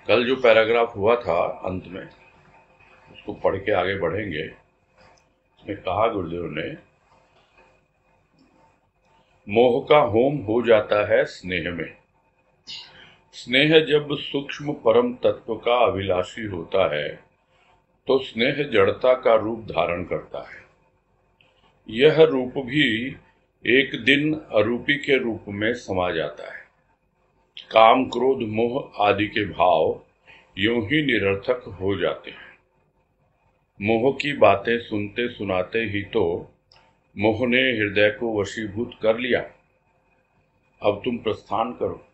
कल जो पैराग्राफ हुआ था अंत में, उसको पढ़ के आगे बढ़ेंगे। इसमें कहा गुरुदेव ने, मोह का होम हो जाता है स्नेह में। स्नेह जब सूक्ष्म परम तत्व का अभिलाषी होता है तो स्नेह जड़ता का रूप धारण करता है। यह रूप भी एक दिन अरूपी के रूप में समा जाता है। काम क्रोध मोह आदि के भाव यूं ही निरर्थक हो जाते हैं। मोह की बातें सुनते सुनाते ही तो मोह ने हृदय को वशीभूत कर लिया। अब तुम प्रस्थान करो।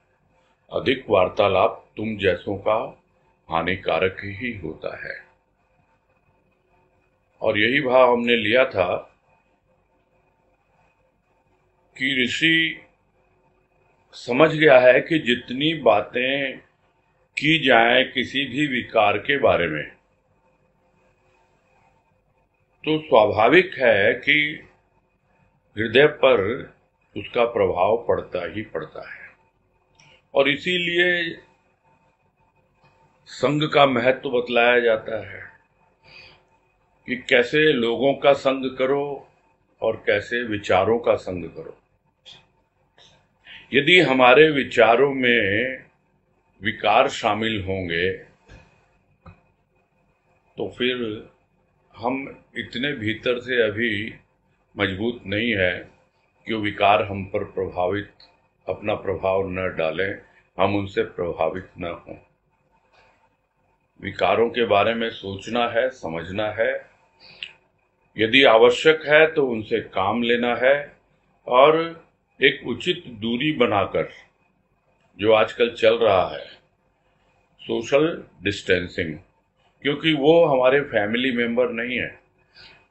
अधिक वार्तालाप तुम जैसों का हानिकारक ही होता है। और यही भाव हमने लिया था कि ऋषि समझ गया है कि जितनी बातें की जाएं किसी भी विकार के बारे में, तो स्वाभाविक है कि हृदय पर उसका प्रभाव पड़ता ही पड़ता है। और इसीलिए संग का महत्व बतलाया जाता है कि कैसे लोगों का संग करो और कैसे विचारों का संग करो। यदि हमारे विचारों में विकार शामिल होंगे तो फिर हम इतने भीतर से अभी मजबूत नहीं है कि वो विकार हम पर अपना प्रभाव न डालें, हम उनसे प्रभावित न हों। विकारों के बारे में सोचना है, समझना है, यदि आवश्यक है तो उनसे काम लेना है और एक उचित दूरी बनाकर, जो आजकल चल रहा है सोशल डिस्टेंसिंग, क्योंकि वो हमारे फैमिली मेंबर नहीं है,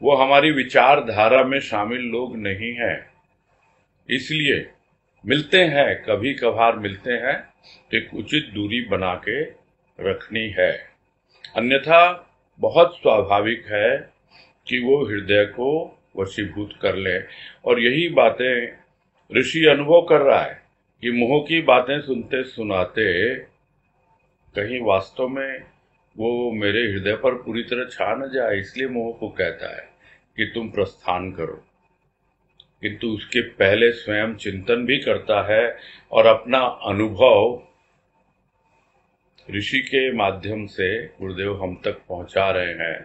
वो हमारी विचारधारा में शामिल लोग नहीं हैं। इसलिए मिलते हैं, कभी कभार मिलते हैं, तो एक उचित दूरी बना के रखनी है। अन्यथा बहुत स्वाभाविक है कि वो हृदय को वशीभूत कर ले। और यही बातें ऋषि अनुभव कर रहा है कि मोह की बातें सुनते सुनाते कहीं वास्तव में वो मेरे हृदय पर पूरी तरह छा न जाए, इसलिए मोह को कहता है कि तुम प्रस्थान करो। किंतु उसके पहले स्वयं चिंतन भी करता है और अपना अनुभव ऋषि के माध्यम से गुरुदेव हम तक पहुंचा रहे हैं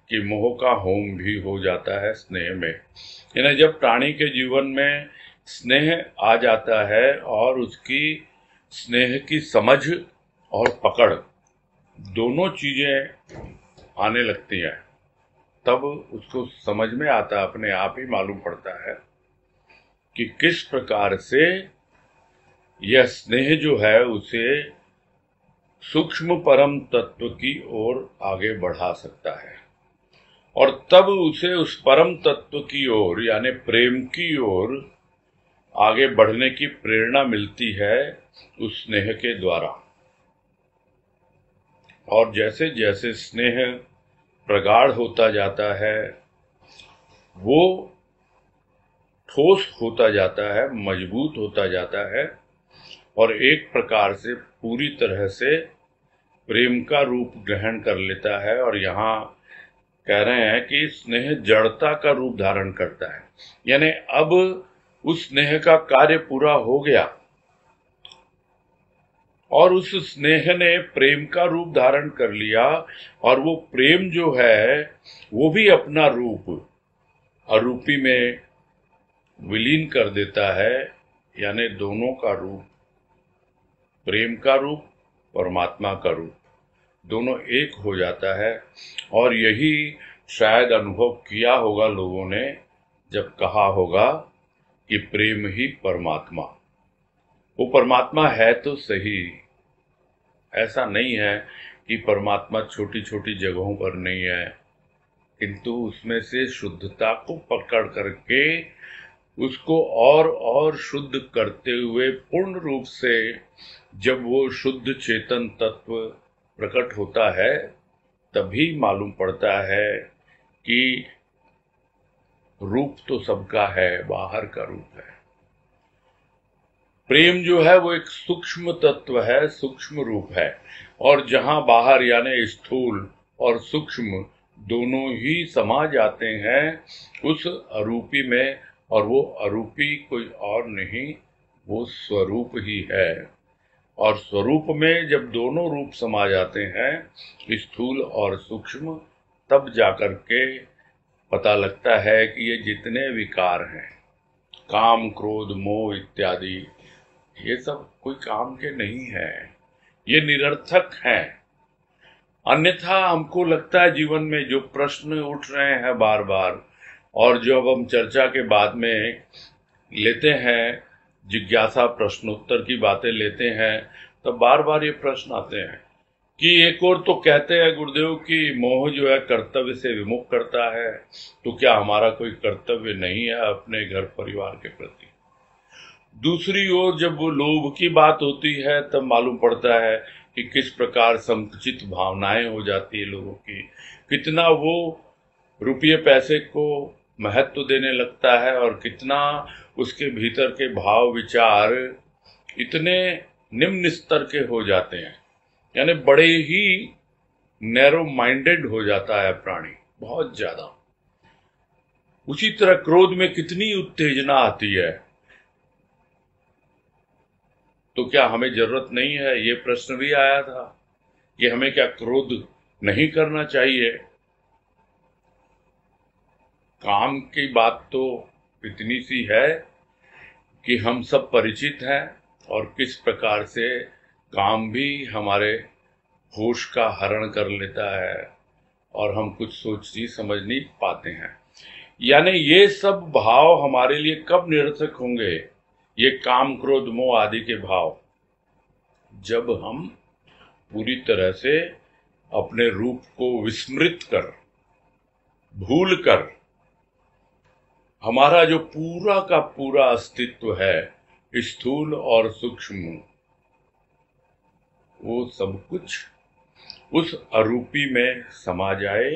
कि मोह का होम भी हो जाता है स्नेह में। यानी जब प्राणी के जीवन में स्नेह आ जाता है और उसकी स्नेह की समझ और पकड़ दोनों चीजें आने लगती हैं, तब उसको समझ में आता, अपने आप ही मालूम पड़ता है कि किस प्रकार से यह स्नेह जो है उसे सूक्ष्म परम तत्व की ओर आगे बढ़ा सकता है। और तब उसे उस परम तत्व की ओर यानी प्रेम की ओर आगे बढ़ने की प्रेरणा मिलती है उस स्नेह के द्वारा। और जैसे जैसे स्नेह प्रगाढ़ होता जाता है, वो ठोस होता जाता है, मजबूत होता जाता है और एक प्रकार से पूरी तरह से प्रेम का रूप ग्रहण कर लेता है। और यहाँ कह रहे हैं कि स्नेह जड़ता का रूप धारण करता है, यानी अब उस स्नेह का कार्य पूरा हो गया और उस स्नेह ने प्रेम का रूप धारण कर लिया। और वो प्रेम जो है वो भी अपना रूप अरूपी में विलीन कर देता है, यानी दोनों का रूप, प्रेम का रूप, परमात्मा का रूप, दोनों एक हो जाता है। और यही शायद अनुभव किया होगा लोगों ने जब कहा होगा कि प्रेम ही परमात्मा। वो परमात्मा है तो सही, ऐसा नहीं है कि परमात्मा छोटी छोटी जगहों पर नहीं है, किंतु उसमें से शुद्धता को पकड़ करके उसको और शुद्ध करते हुए पूर्ण रूप से जब वो शुद्ध चेतन तत्व प्रकट होता है, तभी मालूम पड़ता है कि रूप तो सबका है, बाहर का रूप है। प्रेम जो है वो एक सूक्ष्म तत्व है, सूक्ष्म रूप है। और जहां बाहर यानी स्थूल और सूक्ष्म दोनों ही समा जाते हैं उस अरूपी में, और वो अरूपी कोई और नहीं, वो स्वरूप ही है। और स्वरूप में जब दोनों रूप समा जाते हैं, स्थूल और सूक्ष्म, तब जाकर के पता लगता है कि ये जितने विकार हैं, काम क्रोध मोह इत्यादि, ये सब कोई काम के नहीं है, ये निरर्थक हैं। अन्यथा हमको लगता है जीवन में जो प्रश्न उठ रहे हैं बार बार, और जो अब हम चर्चा के बाद में लेते हैं, जिज्ञासा प्रश्नोत्तर की बातें लेते हैं, तब बार बार ये प्रश्न आते हैं कि एक और तो कहते हैं गुरुदेव कि मोह जो है कर्तव्य से विमुख करता है, तो क्या हमारा कोई कर्तव्य नहीं है अपने घर परिवार के प्रति? दूसरी ओर जब वो लोभ की बात होती है तब मालूम पड़ता है कि किस प्रकार संकुचित भावनाएं हो जाती है लोगों की, कितना वो रुपये पैसे को महत्व देने लगता है, और कितना उसके भीतर के भाव विचार इतने निम्न स्तर के हो जाते हैं, यानी बड़े ही नैरो माइंडेड हो जाता है प्राणी, बहुत ज्यादा। उसी तरह क्रोध में कितनी उत्तेजना आती है, तो क्या हमें जरूरत नहीं है? ये प्रश्न भी आया था कि हमें क्या क्रोध नहीं करना चाहिए? काम की बात तो इतनी सी है कि हम सब परिचित हैं, और किस प्रकार से काम भी हमारे होश का हरण कर लेता है, और हम कुछ सोच नहीं समझ नहीं पाते हैं। यानी ये सब भाव हमारे लिए कब निरर्थक होंगे, ये काम क्रोध मोह आदि के भाव, जब हम पूरी तरह से अपने रूप को विस्मृत कर, भूल कर, हमारा जो पूरा का पूरा अस्तित्व है स्थूल और सूक्ष्म, वो सब कुछ उस अरूपी में समा जाए,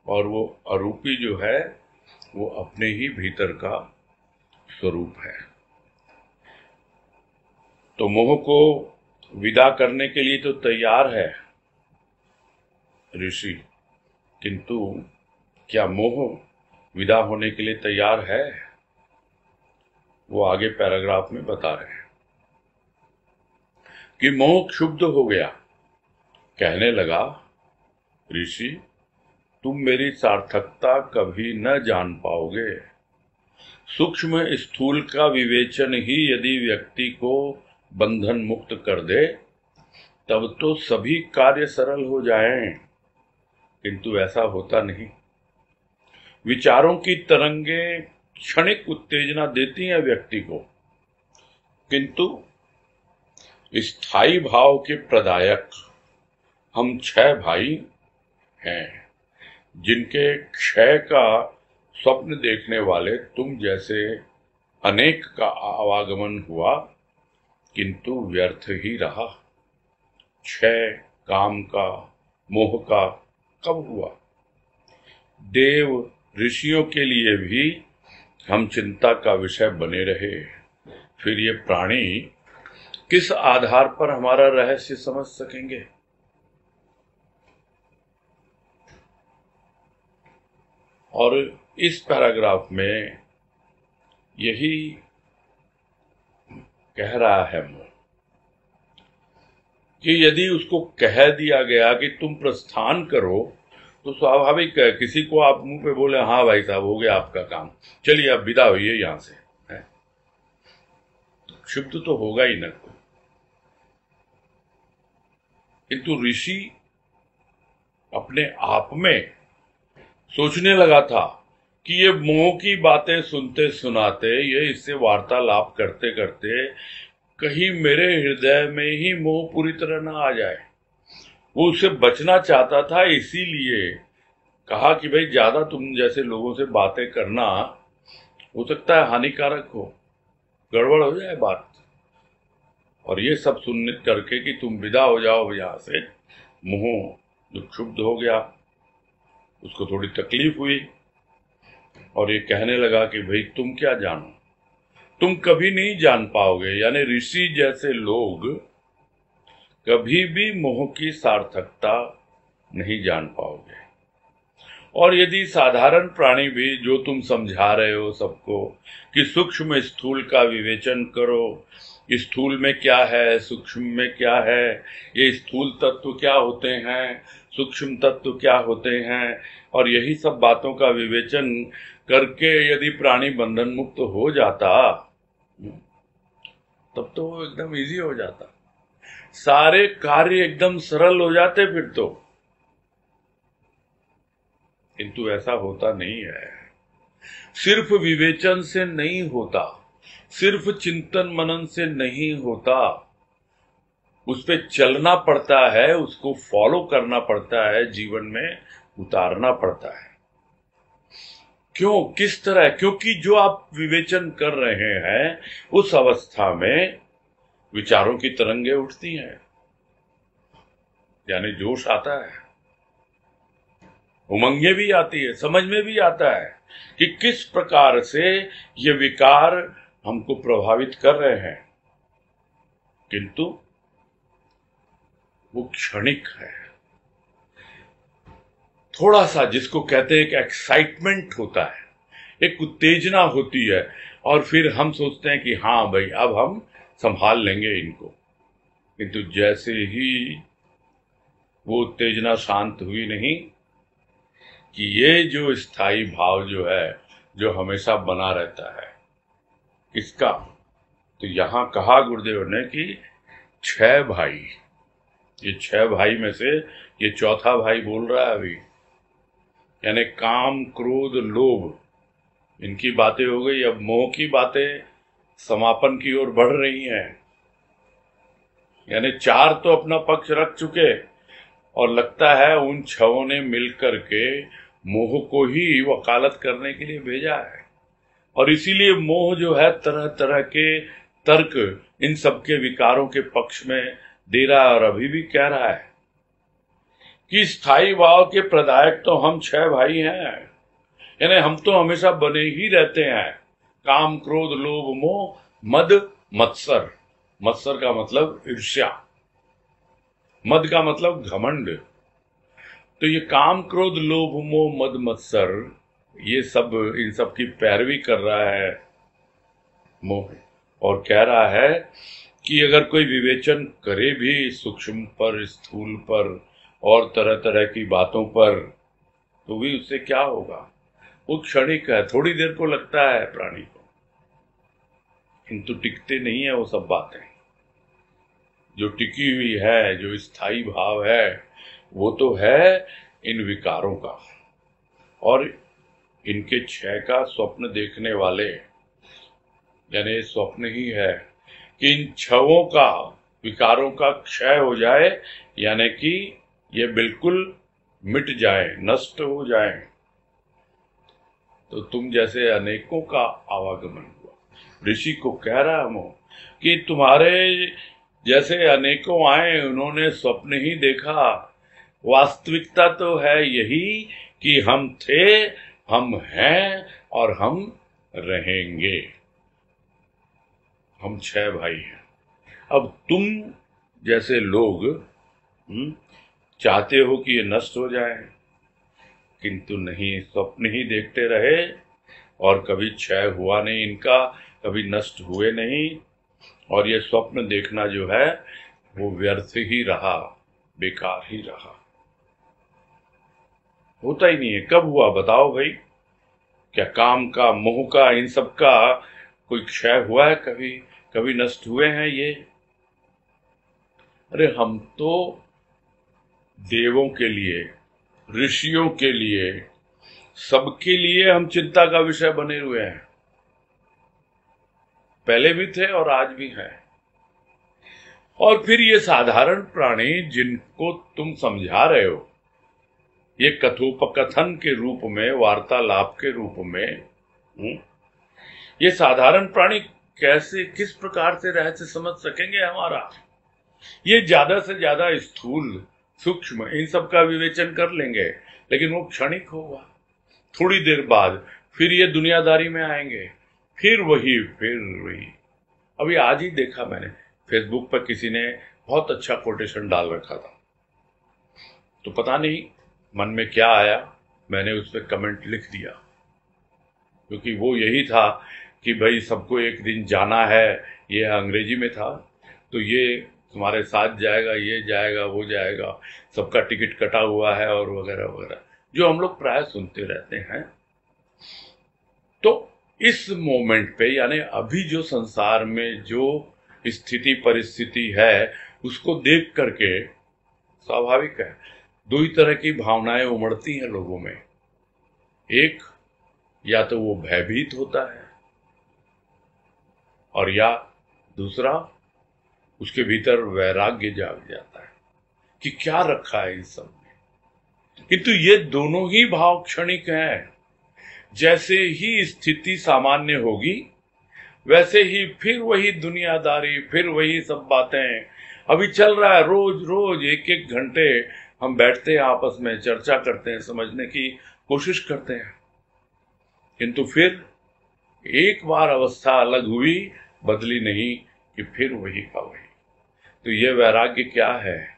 और वो अरूपी जो है वो अपने ही भीतर का स्वरूप है। तो मोह को विदा करने के लिए तो तैयार है ऋषि, किंतु क्या मोह विदा होने के लिए तैयार है? वो आगे पैराग्राफ में बता रहे हैं कि मोह क्षुब्ध हो गया, कहने लगा, ऋषि तुम मेरी सार्थकता कभी न जान पाओगे। सूक्ष्म स्थूल का विवेचन ही यदि व्यक्ति को बंधन मुक्त कर दे, तब तो सभी कार्य सरल हो जाएं, किंतु ऐसा होता नहीं। विचारों की तरंगें क्षणिक उत्तेजना देती हैं व्यक्ति को, किंतु स्थायी भाव के प्रदायक हम 6 भाई हैं, जिनके क्षय का स्वप्न देखने वाले तुम जैसे अनेक का आवागमन हुआ, किंतु व्यर्थ ही रहा। क्षय काम का, मोह का कब हुआ? देव ऋषियों के लिए भी हम चिंता का विषय बने रहे। फिर ये प्राणी किस आधार पर हमारा रहस्य समझ सकेंगे? और इस पैराग्राफ में यही कह रहा है कि यदि उसको कह दिया गया कि तुम प्रस्थान करो, तो स्वाभाविक है किसी को आप मुंह पे बोले हाँ भाई साहब हो गया आपका काम, चलिए आप विदा होइए यहां से, है क्षुब्ध तो होगा ही न कोई। किंतु ऋषि अपने आप में सोचने लगा था कि ये मोह की बातें सुनते सुनाते, ये इससे वार्तालाप करते करते कहीं मेरे हृदय में ही मोह पूरी तरह ना आ जाए। वो उससे बचना चाहता था, इसीलिए कहा कि भाई ज्यादा तुम जैसे लोगों से बातें करना हो सकता है हानिकारक हो, गड़बड़ हो जाए बात। और ये सब सुनने करके कि तुम विदा हो जाओ यहां से, मोह जो क्षुब्ध हो गया, उसको थोड़ी तकलीफ हुई, और ये कहने लगा कि भाई तुम क्या जानो, तुम कभी नहीं जान पाओगे। यानी ऋषि जैसे लोग कभी भी मोह की सार्थकता नहीं जान पाओगे। और यदि साधारण प्राणी भी, जो तुम समझा रहे हो सबको कि सूक्ष्म स्थूल का विवेचन करो, स्थूल में क्या है, सूक्ष्म में क्या है, ये स्थूल तत्व क्या होते हैं, सूक्ष्म तत्व क्या होते हैं, और यही सब बातों का विवेचन करके यदि प्राणी बंधन मुक्त हो जाता, तब तो वो एकदम इजी हो जाता, सारे कार्य एकदम सरल हो जाते फिर तो। किंतु ऐसा होता नहीं है। सिर्फ विवेचन से नहीं होता, सिर्फ चिंतन मनन से नहीं होता, उस पे चलना पड़ता है, उसको फॉलो करना पड़ता है, जीवन में उतारना पड़ता है। क्यों, किस तरह? क्योंकि जो आप विवेचन कर रहे हैं उस अवस्था में विचारों की तरंगे उठती हैं, यानी जोश आता है, उमंगे भी आती है, समझ में भी आता है कि किस प्रकार से ये विकार हमको प्रभावित कर रहे हैं। किंतु वो क्षणिक है। थोड़ा सा, जिसको कहते हैं, एक एक्साइटमेंट होता है, एक उत्तेजना होती है, और फिर हम सोचते हैं कि हाँ भाई अब हम संभाल लेंगे इनको। किंतु जैसे ही वो उत्तेजना शांत हुई नहीं, कि ये जो स्थायी भाव जो है, जो हमेशा बना रहता है, किसका? तो यहां कहा गुरुदेव ने कि 6 भाई, ये 6 भाई में से ये चौथा भाई बोल रहा है अभी, यानी काम क्रोध लोभ, इनकी बातें हो गई। अब मोह की बातें समापन की ओर बढ़ रही हैं, यानी 4 तो अपना पक्ष रख चुके, और लगता है उन 6 ने मिलकर के मोह को ही वकालत करने के लिए भेजा है। और इसीलिए मोह जो है तरह तरह के तर्क इन सबके विकारों के पक्ष में दे रहा है, और अभी भी कह रहा है कि स्थायी भाव के प्रदायक तो हम 6 भाई हैं, यानी हम तो हमेशा बने ही रहते हैं। काम क्रोध लोभ मोह मद मत्सर, मत्सर का मतलब ईर्ष्या, मद का मतलब घमंड। तो ये काम क्रोध लोभ मोह मद मत्सर, ये सब, इन सब की पैरवी कर रहा है मोह, और कह रहा है कि अगर कोई विवेचन करे भी सूक्ष्म पर, स्थूल पर और तरह तरह की बातों पर, तो भी उससे क्या होगा? वो क्षणिक है, थोड़ी देर को लगता है प्राणी को, किंतु टिकते नहीं है वो सब बातें। जो टिकी हुई है, जो स्थायी भाव है, वो तो है इन विकारों का, और इनके 6 का स्वप्न देखने वाले, यानी स्वप्न ही है कि इन 6 का, विकारों का क्षय हो जाए, यानी कि ये बिल्कुल मिट जाए, नष्ट हो जाए। तो तुम जैसे अनेकों का आवागमन हुआ। ऋषि को कह रहा हूं कि तुम्हारे जैसे अनेकों आए, उन्होंने स्वप्न ही देखा। वास्तविकता तो है यही कि हम थे, हम हैं और हम रहेंगे। हम 6 भाई हैं। अब तुम जैसे लोग चाहते हो कि ये नष्ट हो जाए, किंतु नहीं, स्वप्न ही देखते रहे, और कभी क्षय हुआ नहीं इनका, कभी नष्ट हुए नहीं, और ये स्वप्न देखना जो है वो व्यर्थ ही रहा, बेकार ही रहा, होता ही नहीं है। कब हुआ बताओ भाई? क्या काम का, मोह का, इन सब का कोई क्षय हुआ है कभी? कभी नष्ट हुए हैं ये? अरे हम तो देवों के लिए, ऋषियों के लिए, सबके लिए हम चिंता का विषय बने हुए हैं। पहले भी थे और आज भी हैं। और फिर ये साधारण प्राणी जिनको तुम समझा रहे हो, ये कथोपकथन के रूप में, वार्तालाप के रूप में, ये साधारण प्राणी कैसे, किस प्रकार से रहस्य समझ सकेंगे हमारा? ये ज्यादा से ज्यादा स्थूल सूक्ष्म इन सब का विवेचन कर लेंगे, लेकिन वो क्षणिक होगा। थोड़ी देर बाद फिर ये दुनियादारी में आएंगे, फिर वही। अभी आज ही देखा मैंने फेसबुक पर, किसी ने बहुत अच्छा कोटेशन डाल रखा था। तो पता नहीं मन में क्या आया, मैंने उस पर कमेंट लिख दिया, क्योंकि वो यही था कि भाई सबको एक दिन जाना है। ये अंग्रेजी में था, तो ये तुम्हारे साथ जाएगा, ये जाएगा, वो जाएगा, सबका टिकट कटा हुआ है और वगैरह वगैरह, जो हम लोग प्राय सुनते रहते हैं। तो इस मोमेंट पे, यानी अभी जो संसार में जो स्थिति परिस्थिति है, उसको देख करके स्वाभाविक है दो ही तरह की भावनाएं उमड़ती हैं लोगों में। एक, या तो वो भयभीत होता है, और या दूसरा, उसके भीतर वैराग्य जाग जाता है कि क्या रखा है इन सब में। किंतु ये दोनों ही भाव क्षणिक हैं। जैसे ही स्थिति सामान्य होगी, वैसे ही फिर वही दुनियादारी, फिर वही सब बातें अभी चल रहा है। रोज रोज एक एक घंटे हम बैठते हैं, आपस में चर्चा करते हैं, समझने की कोशिश करते हैं, किंतु फिर एक बार अवस्था अलग हुई, बदली नहीं कि फिर वही का वही। तो ये वैराग्य क्या है?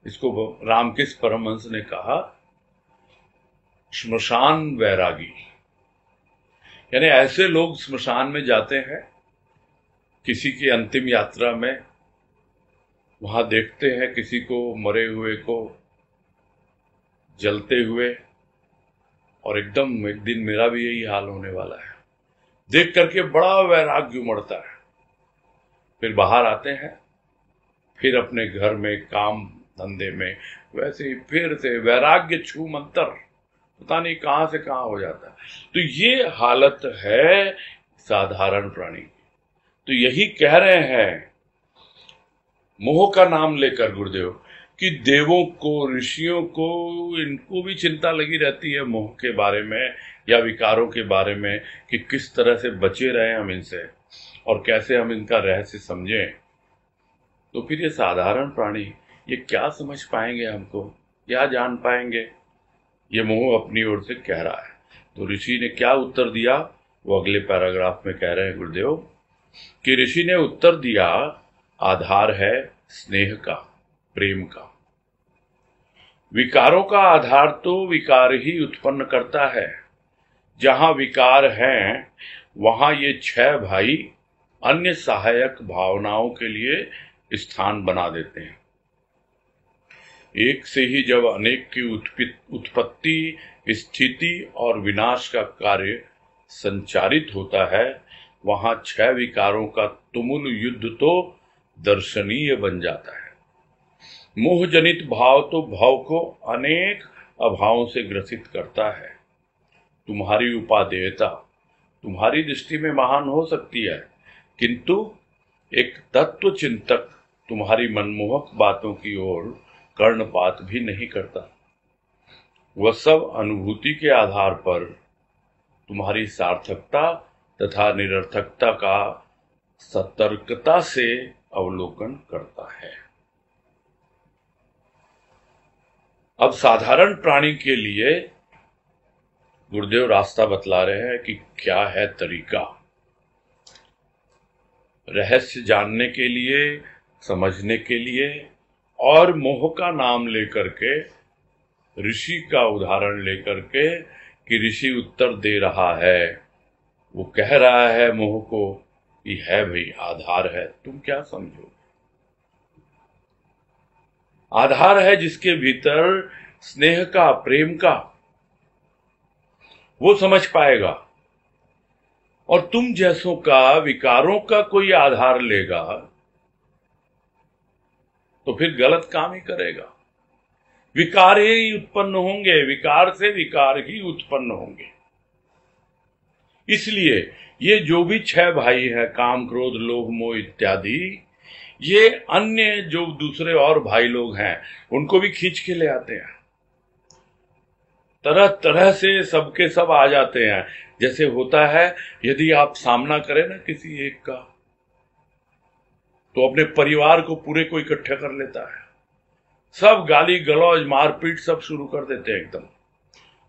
इसको रामकृष्ण परमहंस ने कहा श्मशान वैरागी। यानी ऐसे लोग श्मशान में जाते हैं किसी की अंतिम यात्रा में, वहां देखते हैं किसी को मरे हुए को जलते हुए, और एकदम एक दिन मेरा भी यही हाल होने वाला है, देख करके बड़ा वैराग्य उमड़ता है। फिर बाहर आते हैं, फिर अपने घर में काम धंधे में वैसे ही फिर से वैराग्य छू मंतर, पता नहीं कहां से कहां हो जाता है। तो ये हालत है साधारण प्राणी की। तो यही कह रहे हैं मोह का नाम लेकर गुरुदेव कि देवों को, ऋषियों को, इनको भी चिंता लगी रहती है मोह के बारे में या विकारों के बारे में, कि किस तरह से बचे रहें हम इनसे और कैसे हम इनका रहस्य समझें। तो फिर ये साधारण प्राणी ये क्या समझ पाएंगे, हमको क्या जान पाएंगे? ये मोह अपनी ओर से कह रहा है। तो ऋषि ने क्या उत्तर दिया, वो अगले पैराग्राफ में कह रहे हैं गुरुदेव कि ऋषि ने उत्तर दिया, आधार है स्नेह का, प्रेम का। विकारों का आधार तो विकार ही उत्पन्न करता है। जहां विकार हैं वहां ये 6 भाई अन्य सहायक भावनाओं के लिए स्थान बना देते हैं। एक से ही जब अनेक की उत्पत्ति, स्थिति और विनाश का कार्य संचारित होता है, वहां 6 विकारों का तुमुल युद्ध तो दर्शनीय बन जाता है। मोह जनित भाव तो भाव को अनेक अभावों से ग्रसित करता है। तुम्हारी उपादेयता तुम्हारी दृष्टि में महान हो सकती है, किंतु एक तत्व चिंतक तुम्हारी मनमोहक बातों की ओर कर्णपात भी नहीं करता। वह सब अनुभूति के आधार पर तुम्हारी सार्थकता तथा निरर्थकता का सतर्कता से अवलोकन करता है। अब साधारण प्राणी के लिए गुरुदेव रास्ता बतला रहे हैं कि क्या है तरीका रहस्य जानने के लिए, समझने के लिए, और मोह का नाम लेकर के, ऋषि का उदाहरण लेकर के कि ऋषि उत्तर दे रहा है, वो कह रहा है मोह को कि है भाई आधार है, तुम क्या समझो? आधार है जिसके भीतर स्नेह का, प्रेम का, वो समझ पाएगा। और तुम जैसों का विकारों का कोई आधार लेगा तो फिर गलत काम ही करेगा। विकार ही उत्पन्न होंगे, विकार से विकार ही उत्पन्न होंगे। इसलिए ये जो भी 6 भाई हैं, काम, क्रोध, लोभ, मोह इत्यादि, ये अन्य जो दूसरे और भाई लोग हैं उनको भी खींच के ले आते हैं। तरह तरह से सबके सब आ जाते हैं। जैसे होता है यदि आप सामना करें ना किसी एक का, तो अपने परिवार को पूरे को इकट्ठा कर लेता है, सब गाली गलौज मारपीट सब शुरू कर देते हैं एकदम।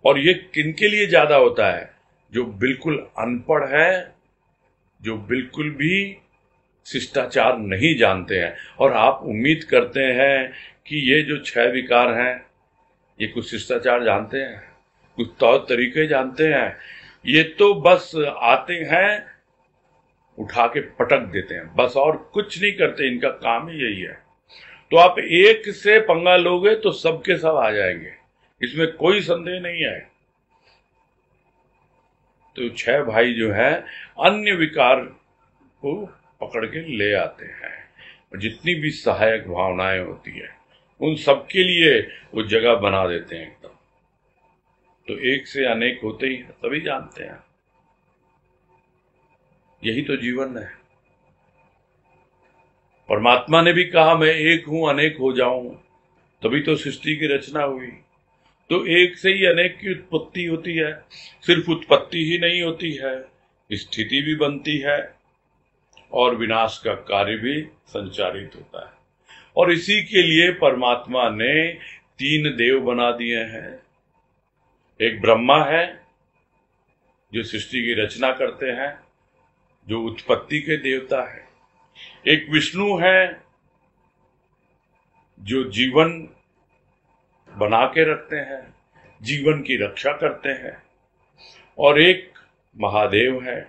और ये किनके लिए ज्यादा होता है? जो बिल्कुल अनपढ़ है, जो बिल्कुल भी शिष्टाचार नहीं जानते हैं और आप उम्मीद करते हैं कि ये जो 6 विकार हैं ये कुछ शिष्टाचार जानते हैं, कुछ तौर तरीके जानते हैं? ये तो बस आते हैं, उठा के पटक देते हैं, बस और कुछ नहीं करते। इनका काम ही यही है। तो आप एक से पंगा लोगे तो सबके सब आ जाएंगे, इसमें कोई संदेह नहीं है। तो 6 भाई जो है अन्य विकार को पकड़ के ले आते हैं, और जितनी भी सहायक भावनाएं होती है उन सबके लिए वो जगह बना देते हैं एकदम। तो एक से अनेक होते ही तभी जानते हैं। यही तो जीवन है। परमात्मा ने भी कहा मैं एक हूं अनेक हो जाऊं, तभी तो सृष्टि की रचना हुई। तो एक से ही अनेक की उत्पत्ति होती है। सिर्फ उत्पत्ति ही नहीं होती है, स्थिति भी बनती है और विनाश का कार्य भी संचारित होता है। और इसी के लिए परमात्मा ने 3 देव बना दिए हैं। एक ब्रह्मा है जो सृष्टि की रचना करते हैं, जो उत्पत्ति के देवता है। एक विष्णु है जो जीवन बना के रखते हैं, जीवन की रक्षा करते हैं। और एक महादेव है,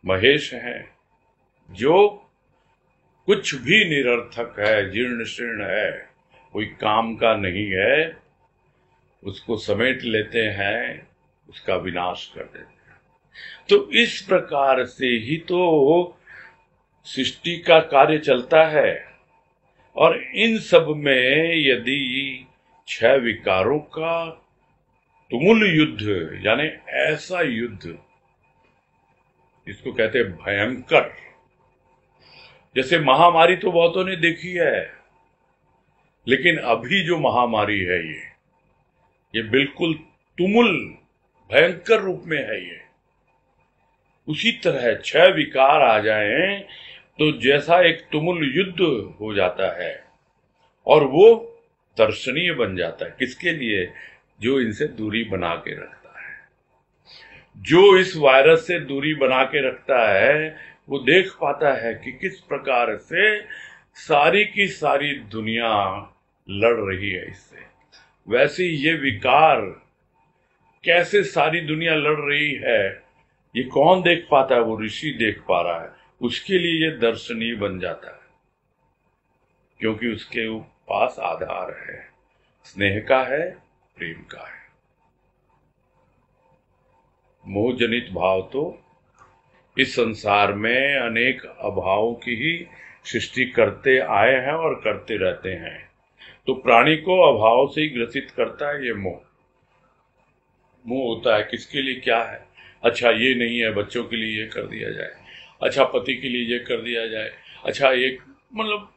महेश है, जो कुछ भी निरर्थक है, जीर्ण शीर्ण है, कोई काम का नहीं है, उसको समेट लेते हैं, उसका विनाश कर देते हैं। तो इस प्रकार से ही तो सृष्टि का कार्य चलता है। और इन सब में यदि 6 विकारों का तुमुल युद्ध, यानी ऐसा युद्ध इसको कहते हैं भयंकर, जैसे महामारी तो बहुतों ने देखी है, लेकिन अभी जो महामारी है ये बिल्कुल तुमुल भयंकर रूप में है। ये उसी तरह 6 विकार आ जाएं तो जैसा एक तुमुल युद्ध हो जाता है, और वो दर्शनीय बन जाता है। किसके लिए? जो इनसे दूरी बना के रखता है। जो इस वायरस से दूरी बना के रखता है वो देख पाता है कि किस प्रकार से सारी की सारी दुनिया लड़ रही है इससे। वैसे ये विकार कैसे सारी दुनिया लड़ रही है, ये कौन देख पाता है? वो ऋषि देख पा रहा है। उसके लिए ये दर्शनीय बन जाता है, क्योंकि उसके पास आधार है, स्नेह का है, प्रेम का है। मोह जनित भाव तो इस संसार में अनेक अभावों की ही सृष्टि करते आए हैं और करते रहते हैं। तो प्राणी को अभाव से ही ग्रसित करता है ये मोह। मोह होता है किसके लिए, क्या है? अच्छा ये नहीं है, बच्चों के लिए ये कर दिया जाए, अच्छा पति के लिए ये कर दिया जाए, अच्छा ये मतलब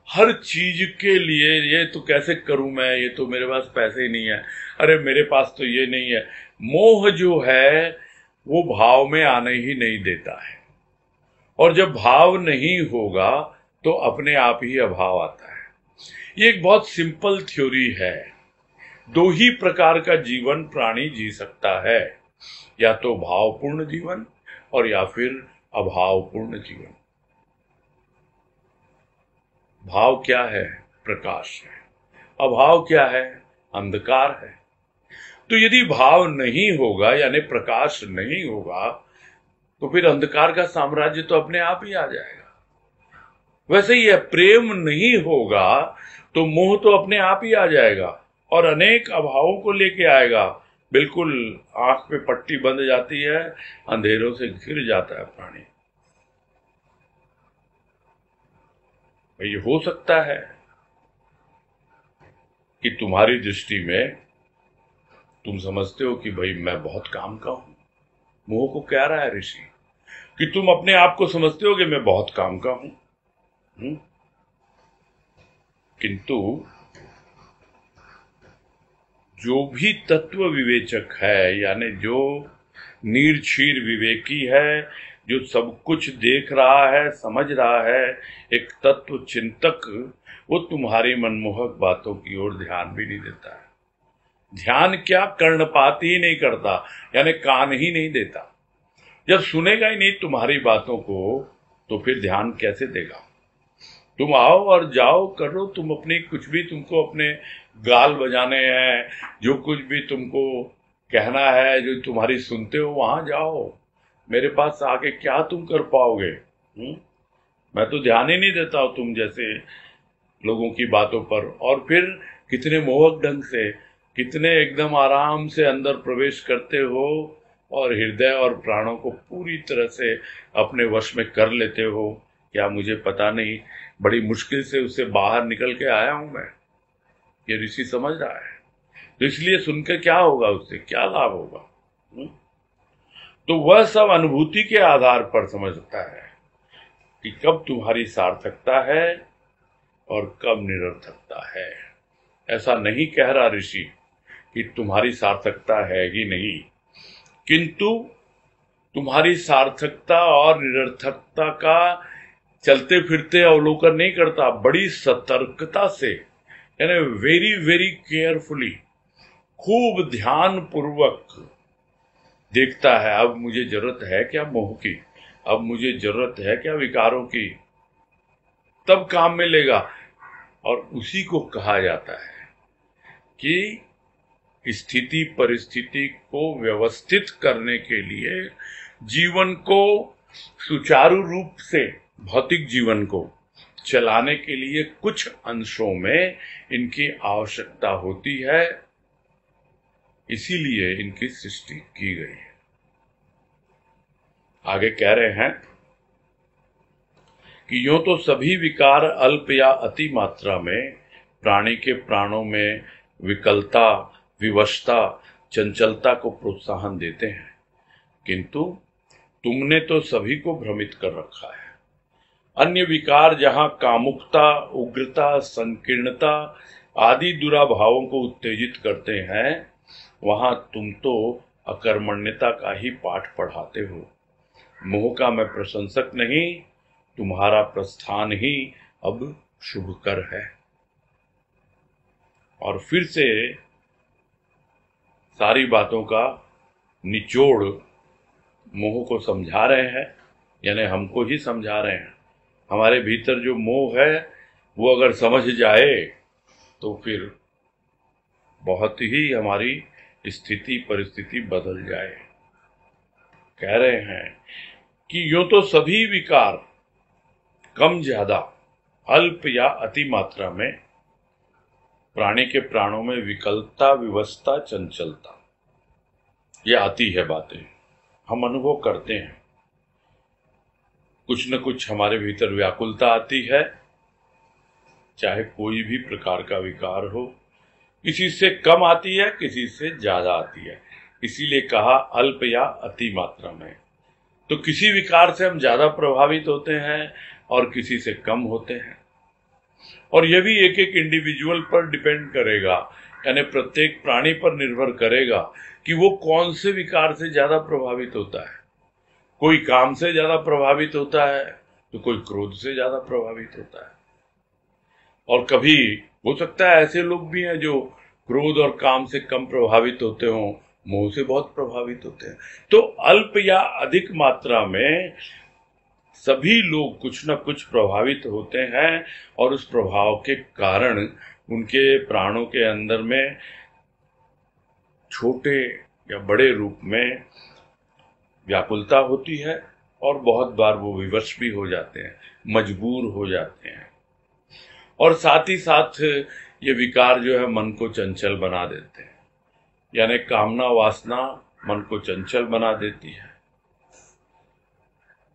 हर चीज के लिए ये तो कैसे करूं मैं, ये तो मेरे पास पैसे ही नहीं है, अरे मेरे पास तो ये नहीं है। मोह जो है वो भाव में आने ही नहीं देता है, और जब भाव नहीं होगा तो अपने आप ही अभाव आता है। ये एक बहुत सिंपल थ्योरी है। 2 ही प्रकार का जीवन प्राणी जी सकता है, या तो भावपूर्ण जीवन और या फिर अभावपूर्ण जीवन। भाव क्या है? प्रकाश है। अभाव क्या है? अंधकार है। तो यदि भाव नहीं होगा यानी प्रकाश नहीं होगा तो फिर अंधकार का साम्राज्य तो अपने आप ही आ जाएगा। वैसे ही है, प्रेम नहीं होगा तो मोह तो अपने आप ही आ जाएगा और अनेक अभावों को लेके आएगा। बिल्कुल आंख पे पट्टी बंध जाती है, अंधेरों से घिर जाता है प्राणी। ये हो सकता है कि तुम्हारी दृष्टि में तुम समझते हो कि भाई मैं बहुत काम का हूं। मोह को कह रहा है ऋषि कि तुम अपने आप को समझते हो कि मैं बहुत काम का हूं, किंतु जो भी तत्व विवेचक है, यानी जो नीरक्षीर विवेकी है, जो सब कुछ देख रहा है, समझ रहा है, एक तत्व चिंतक, वो तुम्हारी मनमोहक बातों की ओर ध्यान भी नहीं देता है। ध्यान क्या, कर्णपात ही नहीं करता, यानी कान ही नहीं देता। जब सुनेगा ही नहीं तुम्हारी बातों को तो फिर ध्यान कैसे देगा? तुम आओ और जाओ करो, तुम अपनी कुछ भी तुमको अपने गाल बजाने हैं, जो कुछ भी तुमको कहना है, जो तुम्हारी सुनते हो वहां जाओ। मेरे पास आके क्या तुम कर पाओगे? मैं तो ध्यान ही नहीं देता हूं तुम जैसे लोगों की बातों पर। और फिर कितने मोहक ढंग से, कितने एकदम आराम से अंदर प्रवेश करते हो और हृदय और प्राणों को पूरी तरह से अपने वश में कर लेते हो। क्या मुझे पता नहीं, बड़ी मुश्किल से उससे बाहर निकल के आया हूं मैं। ये ऋषि समझ रहा है, तो इसलिए सुनकर क्या होगा, उससे क्या लाभ होगा? तो वह सब अनुभूति के आधार पर समझता है कि कब तुम्हारी सार्थकता है और कब निरर्थकता है। ऐसा नहीं कह रहा ऋषि कि तुम्हारी सार्थकता है ही नहीं, किंतु तुम्हारी सार्थकता और निरर्थकता का चलते फिरते अवलोकन नहीं करता, बड़ी सतर्कता से, यानी वेरी वेरी केयरफुली, खूब ध्यान पूर्वक देखता है। अब मुझे जरूरत है क्या मोह की? अब मुझे जरूरत है क्या विकारों की? तब काम में लेगा। और उसी को कहा जाता है कि स्थिति परिस्थिति को व्यवस्थित करने के लिए, जीवन को सुचारू रूप से, भौतिक जीवन को चलाने के लिए कुछ अंशों में इनकी आवश्यकता होती है, इसीलिए इनकी सृष्टि की गई है। आगे कह रहे हैं कि यूं तो सभी विकार अल्प या अति मात्रा में प्राणी के प्राणों में विकलता, विवशता, चंचलता को प्रोत्साहन देते हैं, किंतु तुमने तो सभी को भ्रमित कर रखा है। अन्य विकार जहां कामुकता, उग्रता, संकीर्णता आदि दुराभावों को उत्तेजित करते हैं, वहां तुम तो अकर्मण्यता का ही पाठ पढ़ाते हो। मोह का मैं प्रशंसक नहीं, तुम्हारा प्रस्थान ही अब शुभकर है। और फिर से सारी बातों का निचोड़ मोह को समझा रहे हैं, यानी हमको ही समझा रहे हैं। हमारे भीतर जो मोह है वो अगर समझ जाए तो फिर बहुत ही हमारी स्थिति परिस्थिति बदल जाए। कह रहे हैं कि यूं तो सभी विकार कम ज्यादा, अल्प या अति मात्रा में प्राणी के प्राणों में विकलता, विवशता, चंचलता ये आती है बातें, हम अनुभव करते हैं। कुछ न कुछ हमारे भीतर व्याकुलता आती है, चाहे कोई भी प्रकार का विकार हो। किसी से कम आती है, किसी से ज्यादा आती है, इसीलिए कहा अल्प या अति मात्रा में। तो किसी विकार से हम ज्यादा प्रभावित होते हैं और किसी से कम होते हैं। और यह भी एक एक इंडिविजुअल पर डिपेंड करेगा, यानी प्रत्येक प्राणी पर निर्भर करेगा कि वो कौन से विकार से ज्यादा प्रभावित होता है। कोई काम से ज्यादा प्रभावित होता है तो कोई क्रोध से ज्यादा प्रभावित होता है। और कभी हो सकता है ऐसे लोग भी हैं जो क्रोध और काम से कम प्रभावित होते हों, मोह से बहुत प्रभावित होते हैं। तो अल्प या अधिक मात्रा में सभी लोग कुछ न कुछ प्रभावित होते हैं, और उस प्रभाव के कारण उनके प्राणों के अंदर में छोटे या बड़े रूप में व्याकुलता होती है, और बहुत बार वो विवश भी हो जाते हैं, मजबूर हो जाते हैं। और साथ ही साथ ये विकार जो है मन को चंचल बना देते हैं, यानी कामना वासना मन को चंचल बना देती है।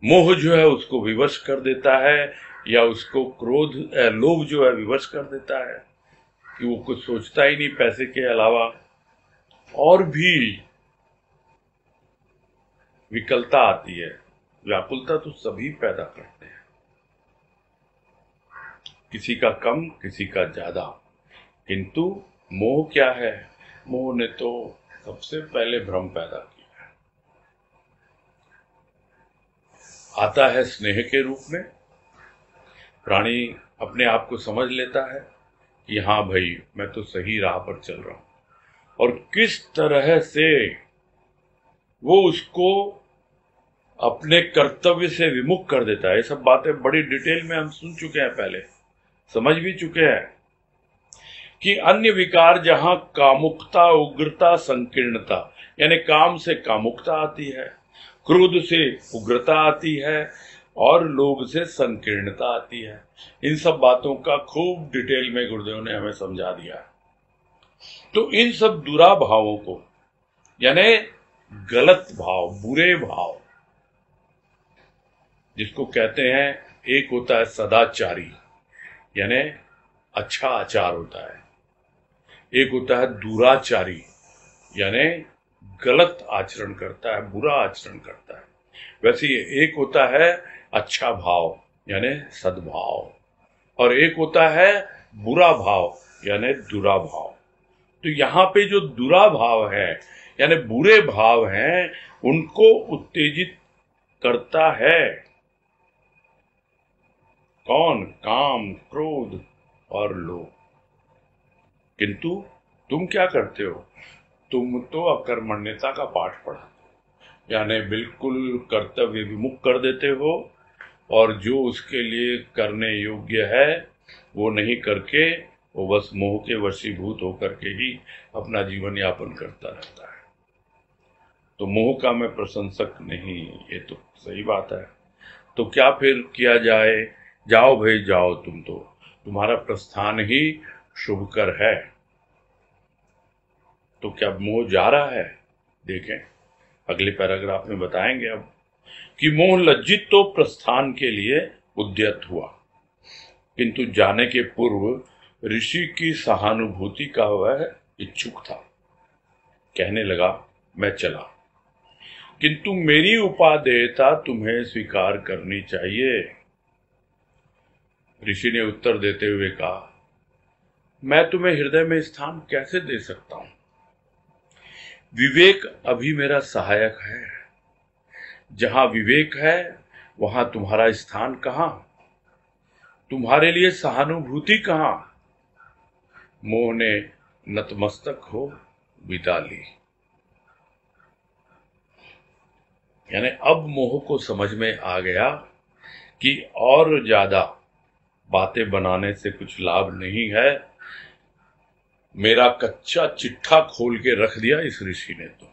मोह जो है उसको विवश कर देता है, या उसको क्रोध लोभ जो है विवश कर देता है कि वो कुछ सोचता ही नहीं पैसे के अलावा। और भी विकलता आती है, व्याकुलता तो सभी पैदा करते हैं, किसी का कम किसी का ज्यादा। किंतु मोह क्या है? मोह ने तो सबसे पहले भ्रम पैदा किया है। आता है स्नेह के रूप में, प्राणी अपने आप को समझ लेता है कि हाँ भाई मैं तो सही राह पर चल रहा हूं, और किस तरह से वो उसको अपने कर्तव्य से विमुख कर देता है। ये सब बातें बड़ी डिटेल में हम सुन चुके हैं, पहले समझ भी चुके हैं कि अन्य विकार जहां कामुकता, उग्रता, संकीर्णता, यानी काम से कामुकता आती है, क्रोध से उग्रता आती है और लोभ से संकीर्णता आती है। इन सब बातों का खूब डिटेल में गुरुदेव ने हमें समझा दिया। तो इन सब दुरा भावों को, यानी गलत भाव, बुरे भाव, जिसको कहते हैं, एक होता है सदाचारी, यानी अच्छा आचार होता है, एक होता है दुराचारी, यानी गलत आचरण करता है, बुरा आचरण करता है। वैसे ही एक होता है अच्छा भाव, यानी सद्भाव, और एक होता है बुरा भाव, यानी दुरा भाव। तो यहाँ पे जो दुरा भाव है, यानी बुरे भाव हैं, उनको उत्तेजित करता है कौन? काम, क्रोध और लोभ। किंतु तुम क्या करते हो? तुम तो अकर्मण्यता का पाठ पढ़ा, यानी बिल्कुल कर्तव्य विमुख कर देते हो, और जो उसके लिए करने योग्य है वो नहीं करके वो बस मोह के वशीभूत होकर के ही अपना जीवन यापन करता रहता है। तो मोह का मैं प्रशंसक नहीं, ये तो सही बात है। तो क्या फिर किया जाए? जाओ भाई जाओ, तुम तो, तुम्हारा प्रस्थान ही शुभकर है। तो क्या मोह जा रहा है? देखें, अगले पैराग्राफ में बताएंगे अब कि मोह लज्जित तो प्रस्थान के लिए उद्यत हुआ, किंतु जाने के पूर्व ऋषि की सहानुभूति का वह इच्छुक था। कहने लगा, मैं चला, किंतु मेरी उपादेयता तुम्हें स्वीकार करनी चाहिए। ऋषि ने उत्तर देते हुए कहा, मैं तुम्हें हृदय में स्थान कैसे दे सकता हूं? विवेक अभी मेरा सहायक है। जहां विवेक है वहां तुम्हारा स्थान कहां? तुम्हारे लिए सहानुभूति कहां? मोह ने नतमस्तक हो विदा ली। यानी अब मोह को समझ में आ गया कि और ज्यादा बातें बनाने से कुछ लाभ नहीं है। मेरा कच्चा चिट्ठा खोल के रख दिया इस ऋषि ने तो,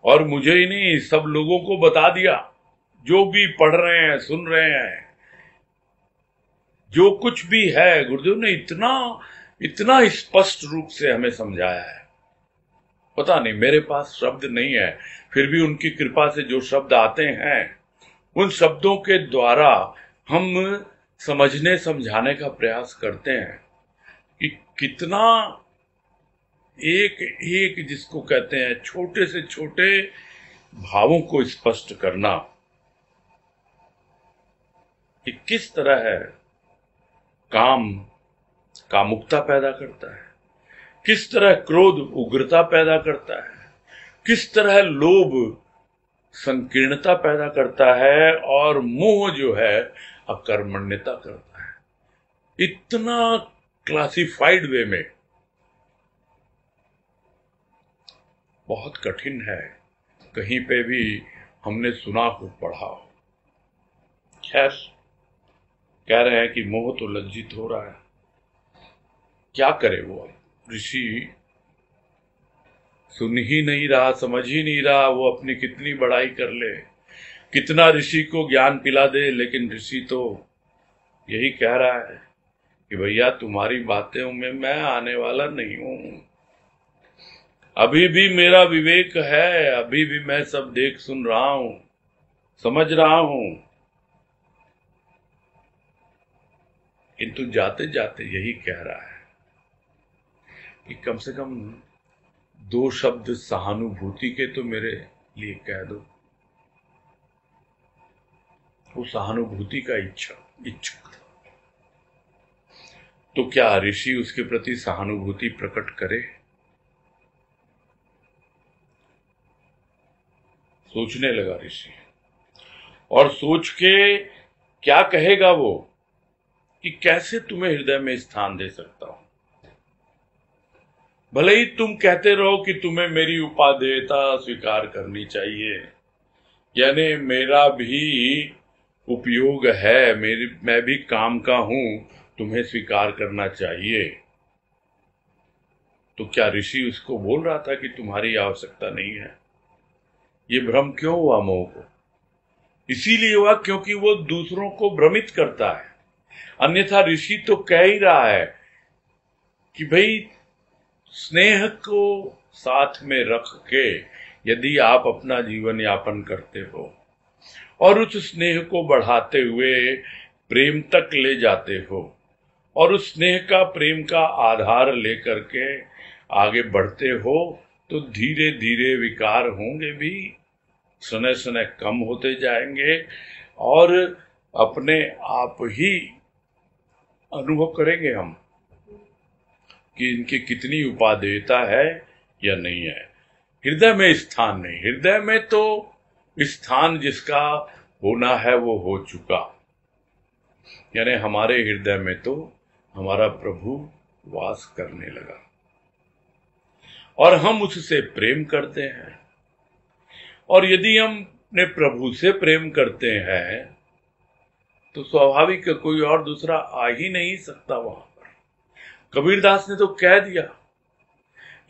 और मुझे ही नहीं, सब लोगों को बता दिया, जो भी पढ़ रहे हैं, सुन रहे हैं, जो कुछ भी है, गुरुदेव ने इतना स्पष्ट रूप से हमें समझाया है। पता नहीं, मेरे पास शब्द नहीं है, फिर भी उनकी कृपा से जो शब्द आते हैं, उन शब्दों के द्वारा हम समझने समझाने का प्रयास करते हैं कि कितना एक एक, जिसको कहते हैं, छोटे से छोटे भावों को स्पष्ट करना कि किस तरह है काम कामुकता पैदा करता है, किस तरह क्रोध उग्रता पैदा करता है, किस तरह लोभ संकीर्णता पैदा करता है, और मोह जो है अकर्मण्यता करता है। इतना क्लासिफाइड वे में बहुत कठिन है, कहीं पे भी हमने सुना हो, पढ़ा हो। खैर, कह रहे हैं कि मोह तो लज्जित हो रहा है, क्या करे वो? ऋषि सुन ही नहीं रहा, समझ ही नहीं रहा, वो अपनी कितनी बड़ाई कर ले, कितना ऋषि को ज्ञान पिला दे, लेकिन ऋषि तो यही कह रहा है कि भैया तुम्हारी बातों में मैं आने वाला नहीं हूं, अभी भी मेरा विवेक है, अभी भी मैं सब देख सुन रहा हूं, समझ रहा हूं। किंतु जाते जाते यही कह रहा है कि कम से कम 2 शब्द सहानुभूति के तो मेरे लिए कह दो। वो सहानुभूति का इच्छुक था। तो क्या ऋषि उसके प्रति सहानुभूति प्रकट करे? सोचने लगा ऋषि, और सोच के क्या कहेगा वो कि कैसे तुम्हें हृदय में स्थान दे सकता हूं। भले ही तुम कहते रहो कि तुम्हें मेरी उपादेयता स्वीकार करनी चाहिए, यानी मेरा भी उपयोग है, मैं भी काम का हूं, तुम्हें स्वीकार करना चाहिए। तो क्या ऋषि उसको बोल रहा था कि तुम्हारी आवश्यकता नहीं है? ये भ्रम क्यों हुआ मोह को? इसीलिए हुआ क्योंकि वो दूसरों को भ्रमित करता है। अन्यथा ऋषि तो कह ही रहा है कि भाई स्नेह को साथ में रख के यदि आप अपना जीवन यापन करते हो और उस स्नेह को बढ़ाते हुए प्रेम तक ले जाते हो और उस स्नेह का, प्रेम का आधार लेकर के आगे बढ़ते हो, तो धीरे धीरे विकार होंगे भी, समय समय कम होते जाएंगे और अपने आप ही अनुभव करेंगे हम कि इनकी कितनी उपादेयता है या नहीं है। हृदय में स्थान नहीं, हृदय में तो स्थान जिसका होना है वो हो चुका। यानी हमारे हृदय में तो हमारा प्रभु वास करने लगा और हम उससे प्रेम करते हैं। और यदि हम अपने प्रभु से प्रेम करते हैं तो स्वाभाविक कोई और दूसरा आ ही नहीं सकता वहां पर। कबीरदास ने तो कह दिया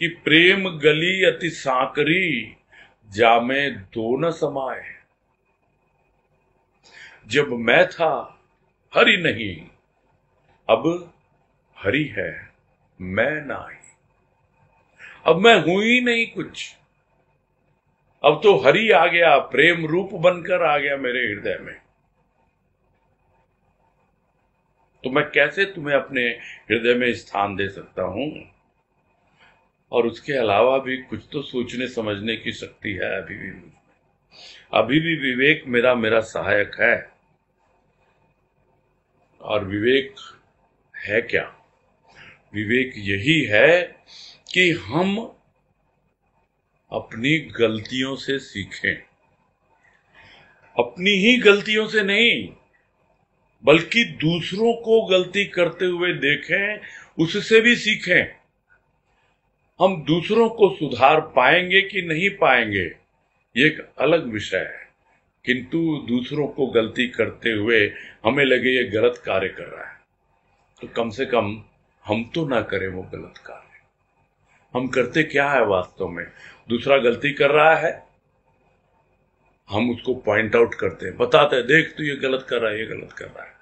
कि प्रेम गली अति सांकरी, जामे दो न समाए। जब मैं था हरि नहीं, अब हरि है मैं नहीं। अब मैं हूं ही नहीं कुछ, अब तो हरि आ गया, प्रेम रूप बनकर आ गया मेरे हृदय में। तो मैं कैसे तुम्हें अपने हृदय में स्थान दे सकता हूं? और उसके अलावा भी कुछ तो सोचने समझने की शक्ति है अभी भी मुझ में। अभी भी विवेक मेरा सहायक है। और विवेक है क्या? विवेक यही है कि हम अपनी गलतियों से सीखें, अपनी ही गलतियों से नहीं बल्कि दूसरों को गलती करते हुए देखें, उससे भी सीखें। हम दूसरों को सुधार पाएंगे कि नहीं पाएंगे ये एक अलग विषय है, किंतु दूसरों को गलती करते हुए हमें लगे ये गलत कार्य कर रहा है, तो कम से कम हम तो ना करें वो गलत कार्य। हम करते क्या है वास्तव में? दूसरा गलती कर रहा है, हम उसको पॉइंट आउट करते हैं, बताते हैं देख तू ये गलत कर रहा है, ये गलत कर रहा है।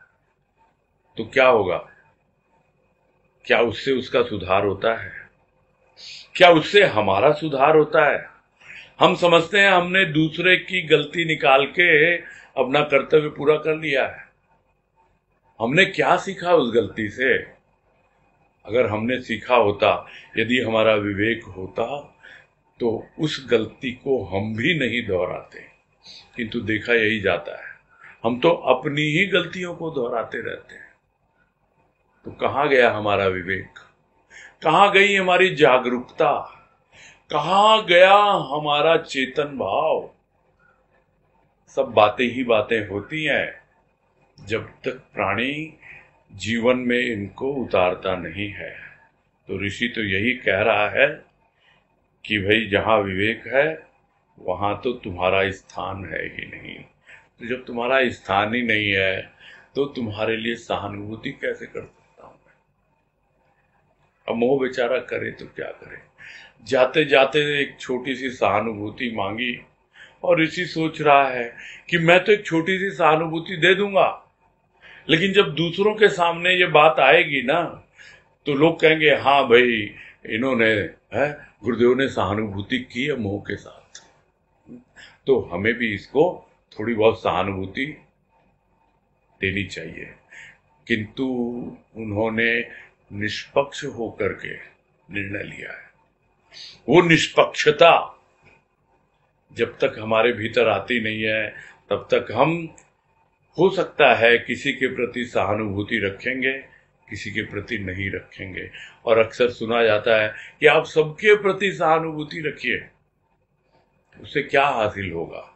तो क्या होगा? क्या उससे उसका सुधार होता है? क्या उससे हमारा सुधार होता है? हम समझते हैं हमने दूसरे की गलती निकाल के अपना कर्तव्य पूरा कर लिया है। हमने क्या सीखा उस गलती से? अगर हमने सीखा होता, यदि हमारा विवेक होता, तो उस गलती को हम भी नहीं दोहराते। किंतु देखा यही जाता है, हम तो अपनी ही गलतियों को दोहराते रहते हैं। तो कहां गया हमारा विवेक? कहां गई हमारी जागरूकता? कहां गया हमारा चेतन भाव? सब बातें ही बातें होती हैं जब तक प्राणी जीवन में इनको उतारता नहीं है। तो ऋषि तो यही कह रहा है कि भाई जहां विवेक है वहां तो तुम्हारा स्थान है ही नहीं। तो जब तुम्हारा स्थान ही नहीं है तो तुम्हारे लिए सहानुभूति कैसे कर सकता हूं मैं? अब मोह बेचारा करे तो क्या करे? जाते जाते एक छोटी सी सहानुभूति मांगी और ऋषि सोच रहा है कि मैं तो एक छोटी सी सहानुभूति दे दूंगा, लेकिन जब दूसरों के सामने ये बात आएगी ना तो लोग कहेंगे हाँ भाई इन्होंने गुरुदेव ने सहानुभूति की है मोह के साथ, तो हमें भी इसको थोड़ी बहुत सहानुभूति देनी चाहिए। किंतु उन्होंने निष्पक्ष होकर के निर्णय लिया है। वो निष्पक्षता जब तक हमारे भीतर आती नहीं है तब तक हम हो सकता है किसी के प्रति सहानुभूति रखेंगे, किसी के प्रति नहीं रखेंगे। और अक्सर सुना जाता है कि आप सबके प्रति सहानुभूति रखिए, उससे क्या हासिल होगा?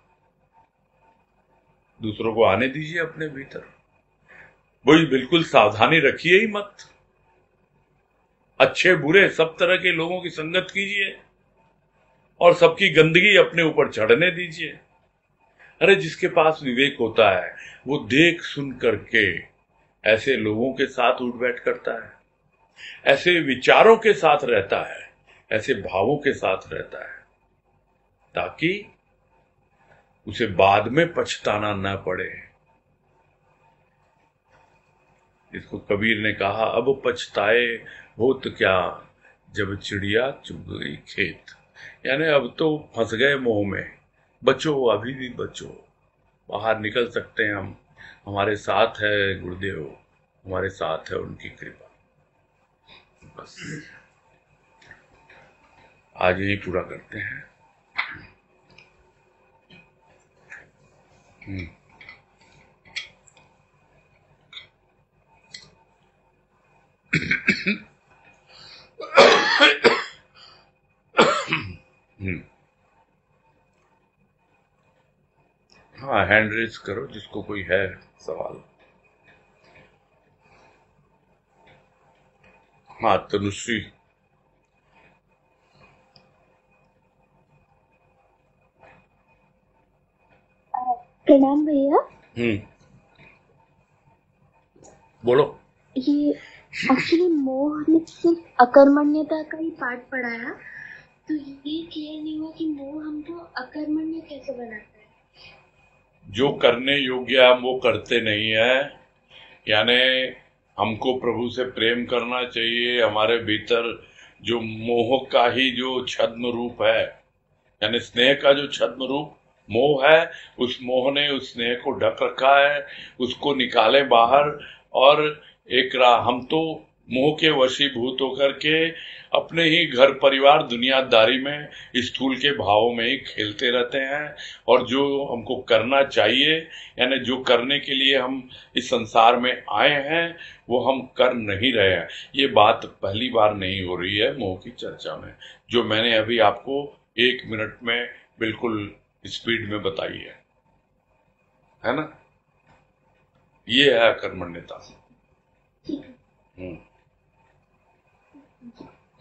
दूसरों को आने दीजिए अपने भीतर, वही बिल्कुल सावधानी रखिए ही मत। अच्छे बुरे सब तरह के लोगों की संगत कीजिए और सबकी गंदगी अपने ऊपर चढ़ने दीजिए। अरे जिसके पास विवेक होता है वो देख सुन करके ऐसे लोगों के साथ उठ बैठ करता है, ऐसे विचारों के साथ रहता है, ऐसे भावों के साथ रहता है, ताकि उसे बाद में पछताना न पड़े। इसको कबीर ने कहा, अब पछताए होत क्या, जब चिड़िया चुग गई खेत। यानी अब तो फंस गए मोह में, बचो, अभी भी बचो, बाहर निकल सकते हैं हम, हमारे साथ है गुरुदेव, हमारे साथ है उनकी कृपा। बस आज यही पूरा करते हैं। हाँ, हैंड रेज करो जिसको कोई है सवाल। हाँ, तनुश्री। प्रणाम भैया। बोलो। ये एक्चुअली मोह ने सिर्फ अकर्मण्यता का ही पार्ट पढ़ाया, तो ये क्लियर नहीं हुआ कि मोह हमको अकर्मण्य कैसे बनाता है। जो करने योग्य है हम वो करते नहीं है, यानी हमको प्रभु से प्रेम करना चाहिए। हमारे भीतर जो मोह का ही जो छद्म रूप है, यानी स्नेह का जो छद्म रूप मोह है, उस मोह ने उस स्नेह को ढक रखा है, उसको निकाले बाहर। और हम तो मोह के वशीभूत होकर के अपने ही घर परिवार दुनियादारी में स्थूल के भावों में ही खेलते रहते हैं, और जो हमको करना चाहिए, यानी जो करने के लिए हम इस संसार में आए हैं, वो हम कर नहीं रहे हैं। ये बात पहली बार नहीं हो रही है मोह की चर्चा में, जो मैंने अभी आपको 1 मिनट में बिल्कुल स्पीड में बताई है ना। ये है कर्मण्यता।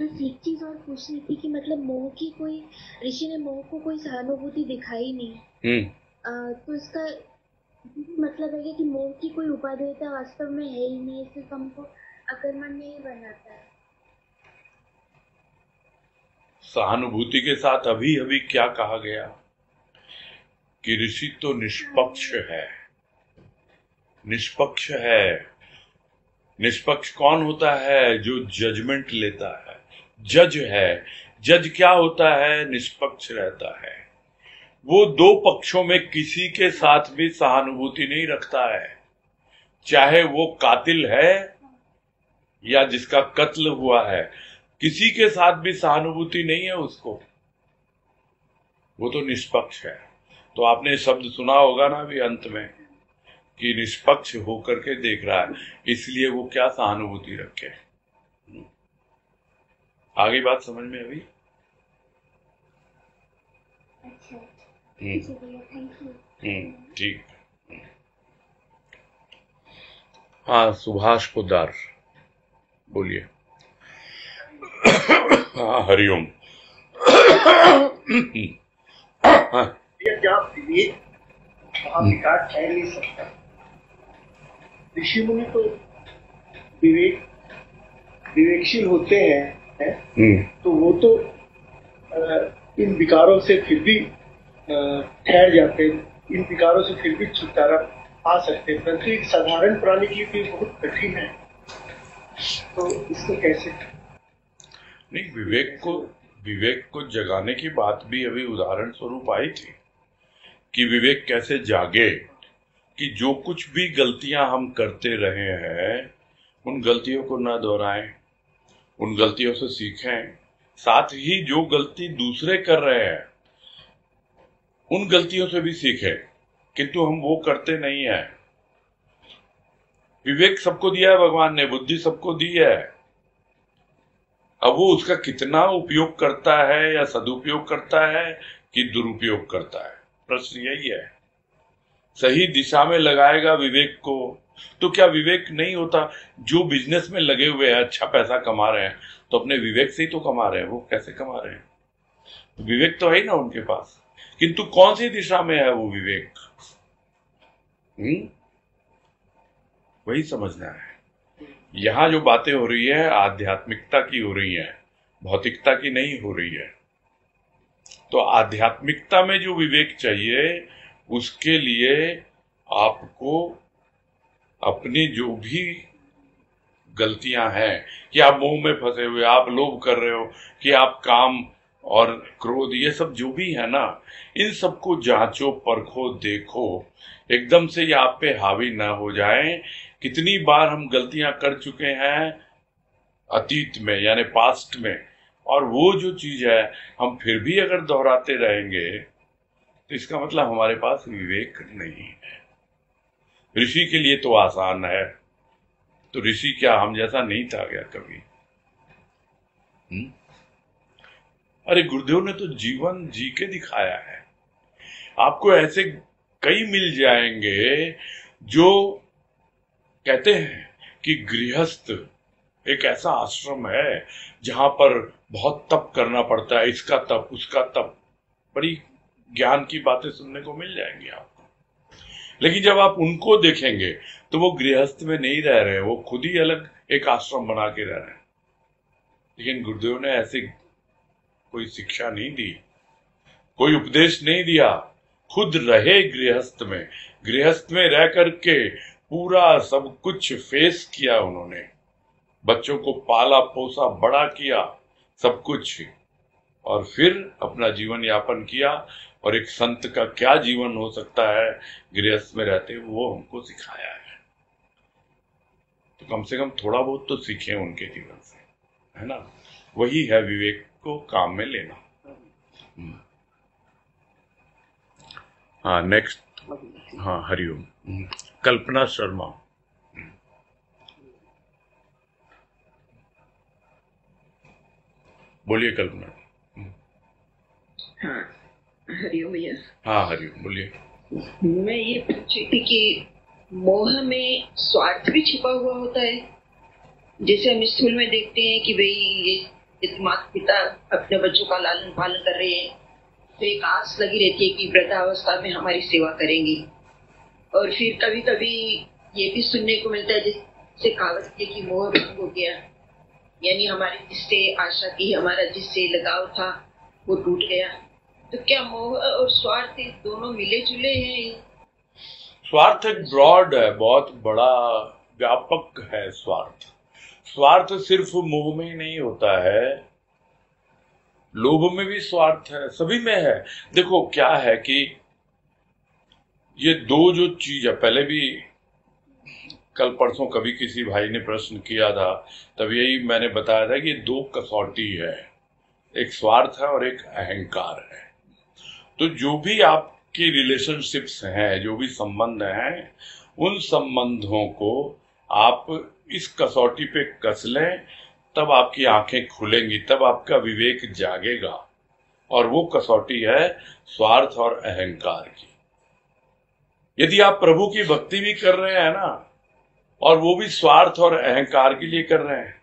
बस एक चीज और पूछनी थी कि मतलब मोह की कोई, ऋषि ने मोह को कोई सहानुभूति दिखाई नहीं, तो इसका मतलब है कि मोह की कोई उपादेयता वास्तव में है ही नहीं, सिर्फ हमको अकर्मण्य ही बनाता है। सहानुभूति के साथ अभी अभी क्या कहा गया कि ऋषि तो निष्पक्ष है। निष्पक्ष है। निष्पक्ष कौन होता है? जो जजमेंट लेता है, जज है। जज क्या होता है? निष्पक्ष रहता है। वो दो पक्षों में किसी के साथ भी सहानुभूति नहीं रखता है, चाहे वो कातिल है या जिसका कत्ल हुआ है, किसी के साथ भी सहानुभूति नहीं है उसको। वो तो निष्पक्ष है। तो आपने शब्द सुना होगा ना अभी अंत में कि निष्पक्ष होकर के देख रहा है, इसलिए वो क्या सहानुभूति रखे। आगे बात समझ में अभी? अच्छा, ठीक। हाँ, सुभाष पोद्दार बोलिए। हाँ, हरिओम। क्या विवेक विकास ठहर नहीं सकता। ऋषि मुनि तो विवेकशील होते हैं, तो वो तो इन विकारों से फिर भी ठहर जाते हैं, इन विकारों से फिर भी छुटकारा पा सकते हैं, परंतु एक साधारण प्राणी के लिए बहुत कठिन है। तो इसको कैसे? नहीं, विवेक को जगाने की बात भी अभी उदाहरण स्वरूप आई थी कि विवेक कैसे जागे, कि जो कुछ भी गलतियां हम करते रहे हैं उन गलतियों को न दोहराएं, उन गलतियों से सीखें। साथ ही जो गलती दूसरे कर रहे हैं उन गलतियों से भी सीखें, किंतु हम वो करते नहीं है। विवेक सबको दिया है भगवान ने, बुद्धि सबको दी है। अब वो उसका कितना उपयोग करता है या सदुपयोग करता है कि दुरुपयोग करता है, प्रश्न यही है। सही दिशा में लगाएगा विवेक को तो क्या विवेक नहीं होता? जो बिजनेस में लगे हुए हैं, अच्छा पैसा कमा रहे हैं, तो अपने विवेक से ही तो कमा रहे हैं। वो कैसे कमा रहे हैं? विवेक तो है ही ना उनके पास, किंतु कौन सी दिशा में है वो विवेक? वही समझना है। यहाँ जो बातें हो रही है आध्यात्मिकता की हो रही है, भौतिकता की नहीं हो रही है। तो आध्यात्मिकता में जो विवेक चाहिए उसके लिए आपको अपनी जो भी गलतियां हैं कि आप मोह में फंसे हुए, आप लोभ कर रहे हो, कि आप काम और क्रोध, ये सब जो भी है ना, इन सबको जांचो, परखो, देखो, एकदम से ये आप पे हावी ना हो जाए। कितनी बार हम गलतियां कर चुके हैं अतीत में, यानी पास्ट में, और वो जो चीज है हम फिर भी अगर दोहराते रहेंगे तो इसका मतलब हमारे पास विवेक नहीं है। ऋषि के लिए तो आसान है, तो ऋषि क्या हम जैसा नहीं था क्या कभी? अरे गुरुदेव ने तो जीवन जी के दिखाया है। आपको ऐसे कई मिल जाएंगे जो कहते हैं कि गृहस्थ एक ऐसा आश्रम है जहां पर बहुत तप करना पड़ता है, इसका तप उसका तप, बड़ी ज्ञान की बातें सुनने को मिल जाएंगी आपको। लेकिन जब आप उनको देखेंगे तो वो गृहस्थ में नहीं रह रहे, वो खुद ही अलग एक आश्रम बना के रह रहे हैं। लेकिन गुरुदेव ने ऐसी कोई शिक्षा नहीं दी, कोई उपदेश नहीं दिया, खुद रहे गृहस्थ में, गृहस्थ में रह करके पूरा सब कुछ फेस किया उन्होंने, बच्चों को पाला पोसा बड़ा किया सब कुछ, और फिर अपना जीवन यापन किया। और एक संत का क्या जीवन हो सकता है गृहस्थ में रहते, वो हमको सिखाया है। तो कम से कम थोड़ा बहुत तो सीखें उनके जीवन से, है ना? वही है विवेक को काम में लेना। हाँ, नेक्स्ट। हाँ, हरिओम। कल्पना शर्मा। बोलिए कल्पना। हाँ, हरिओम भैया। हाँ, हरिओम, बोलिए। मैं ये पूछ रही थी कि मोह में स्वार्थ भी छिपा हुआ होता है। जैसे हम स्कूल में देखते हैं कि भाई ये माता पिता अपने बच्चों का लालन पालन कर रहे हैं, तो एक आस लगी रहती है कि वृद्धावस्था में हमारी सेवा करेंगी। और फिर कभी कभी ये भी सुनने को मिलता है जिससे कहावत है कि मोह भंग हो गया, यानी हमारी जिससे आशा की, हमारा जिससे लगाव था वो टूट गया। तो क्या मोह और स्वार्थ दोनों मिले जुले हैं? स्वार्थ एक ब्रॉड है, बहुत बड़ा व्यापक है स्वार्थ। स्वार्थ सिर्फ मोह में ही नहीं होता है, लोभ में भी स्वार्थ है, सभी में है। देखो क्या है कि ये दो जो चीज है, पहले भी कल परसों कभी किसी भाई ने प्रश्न किया था, तब यही मैंने बताया था कि दो कसौटी है, एक स्वार्थ है और एक अहंकार है। तो जो भी आपकी रिलेशनशिप्स हैं, जो भी संबंध हैं, उन संबंधों को आप इस कसौटी पे कस लें, तब आपकी आंखें खुलेंगी, तब आपका विवेक जागेगा। और वो कसौटी है स्वार्थ और अहंकार की। यदि आप प्रभु की भक्ति भी कर रहे हैं ना, और वो भी स्वार्थ और अहंकार के लिए कर रहे हैं,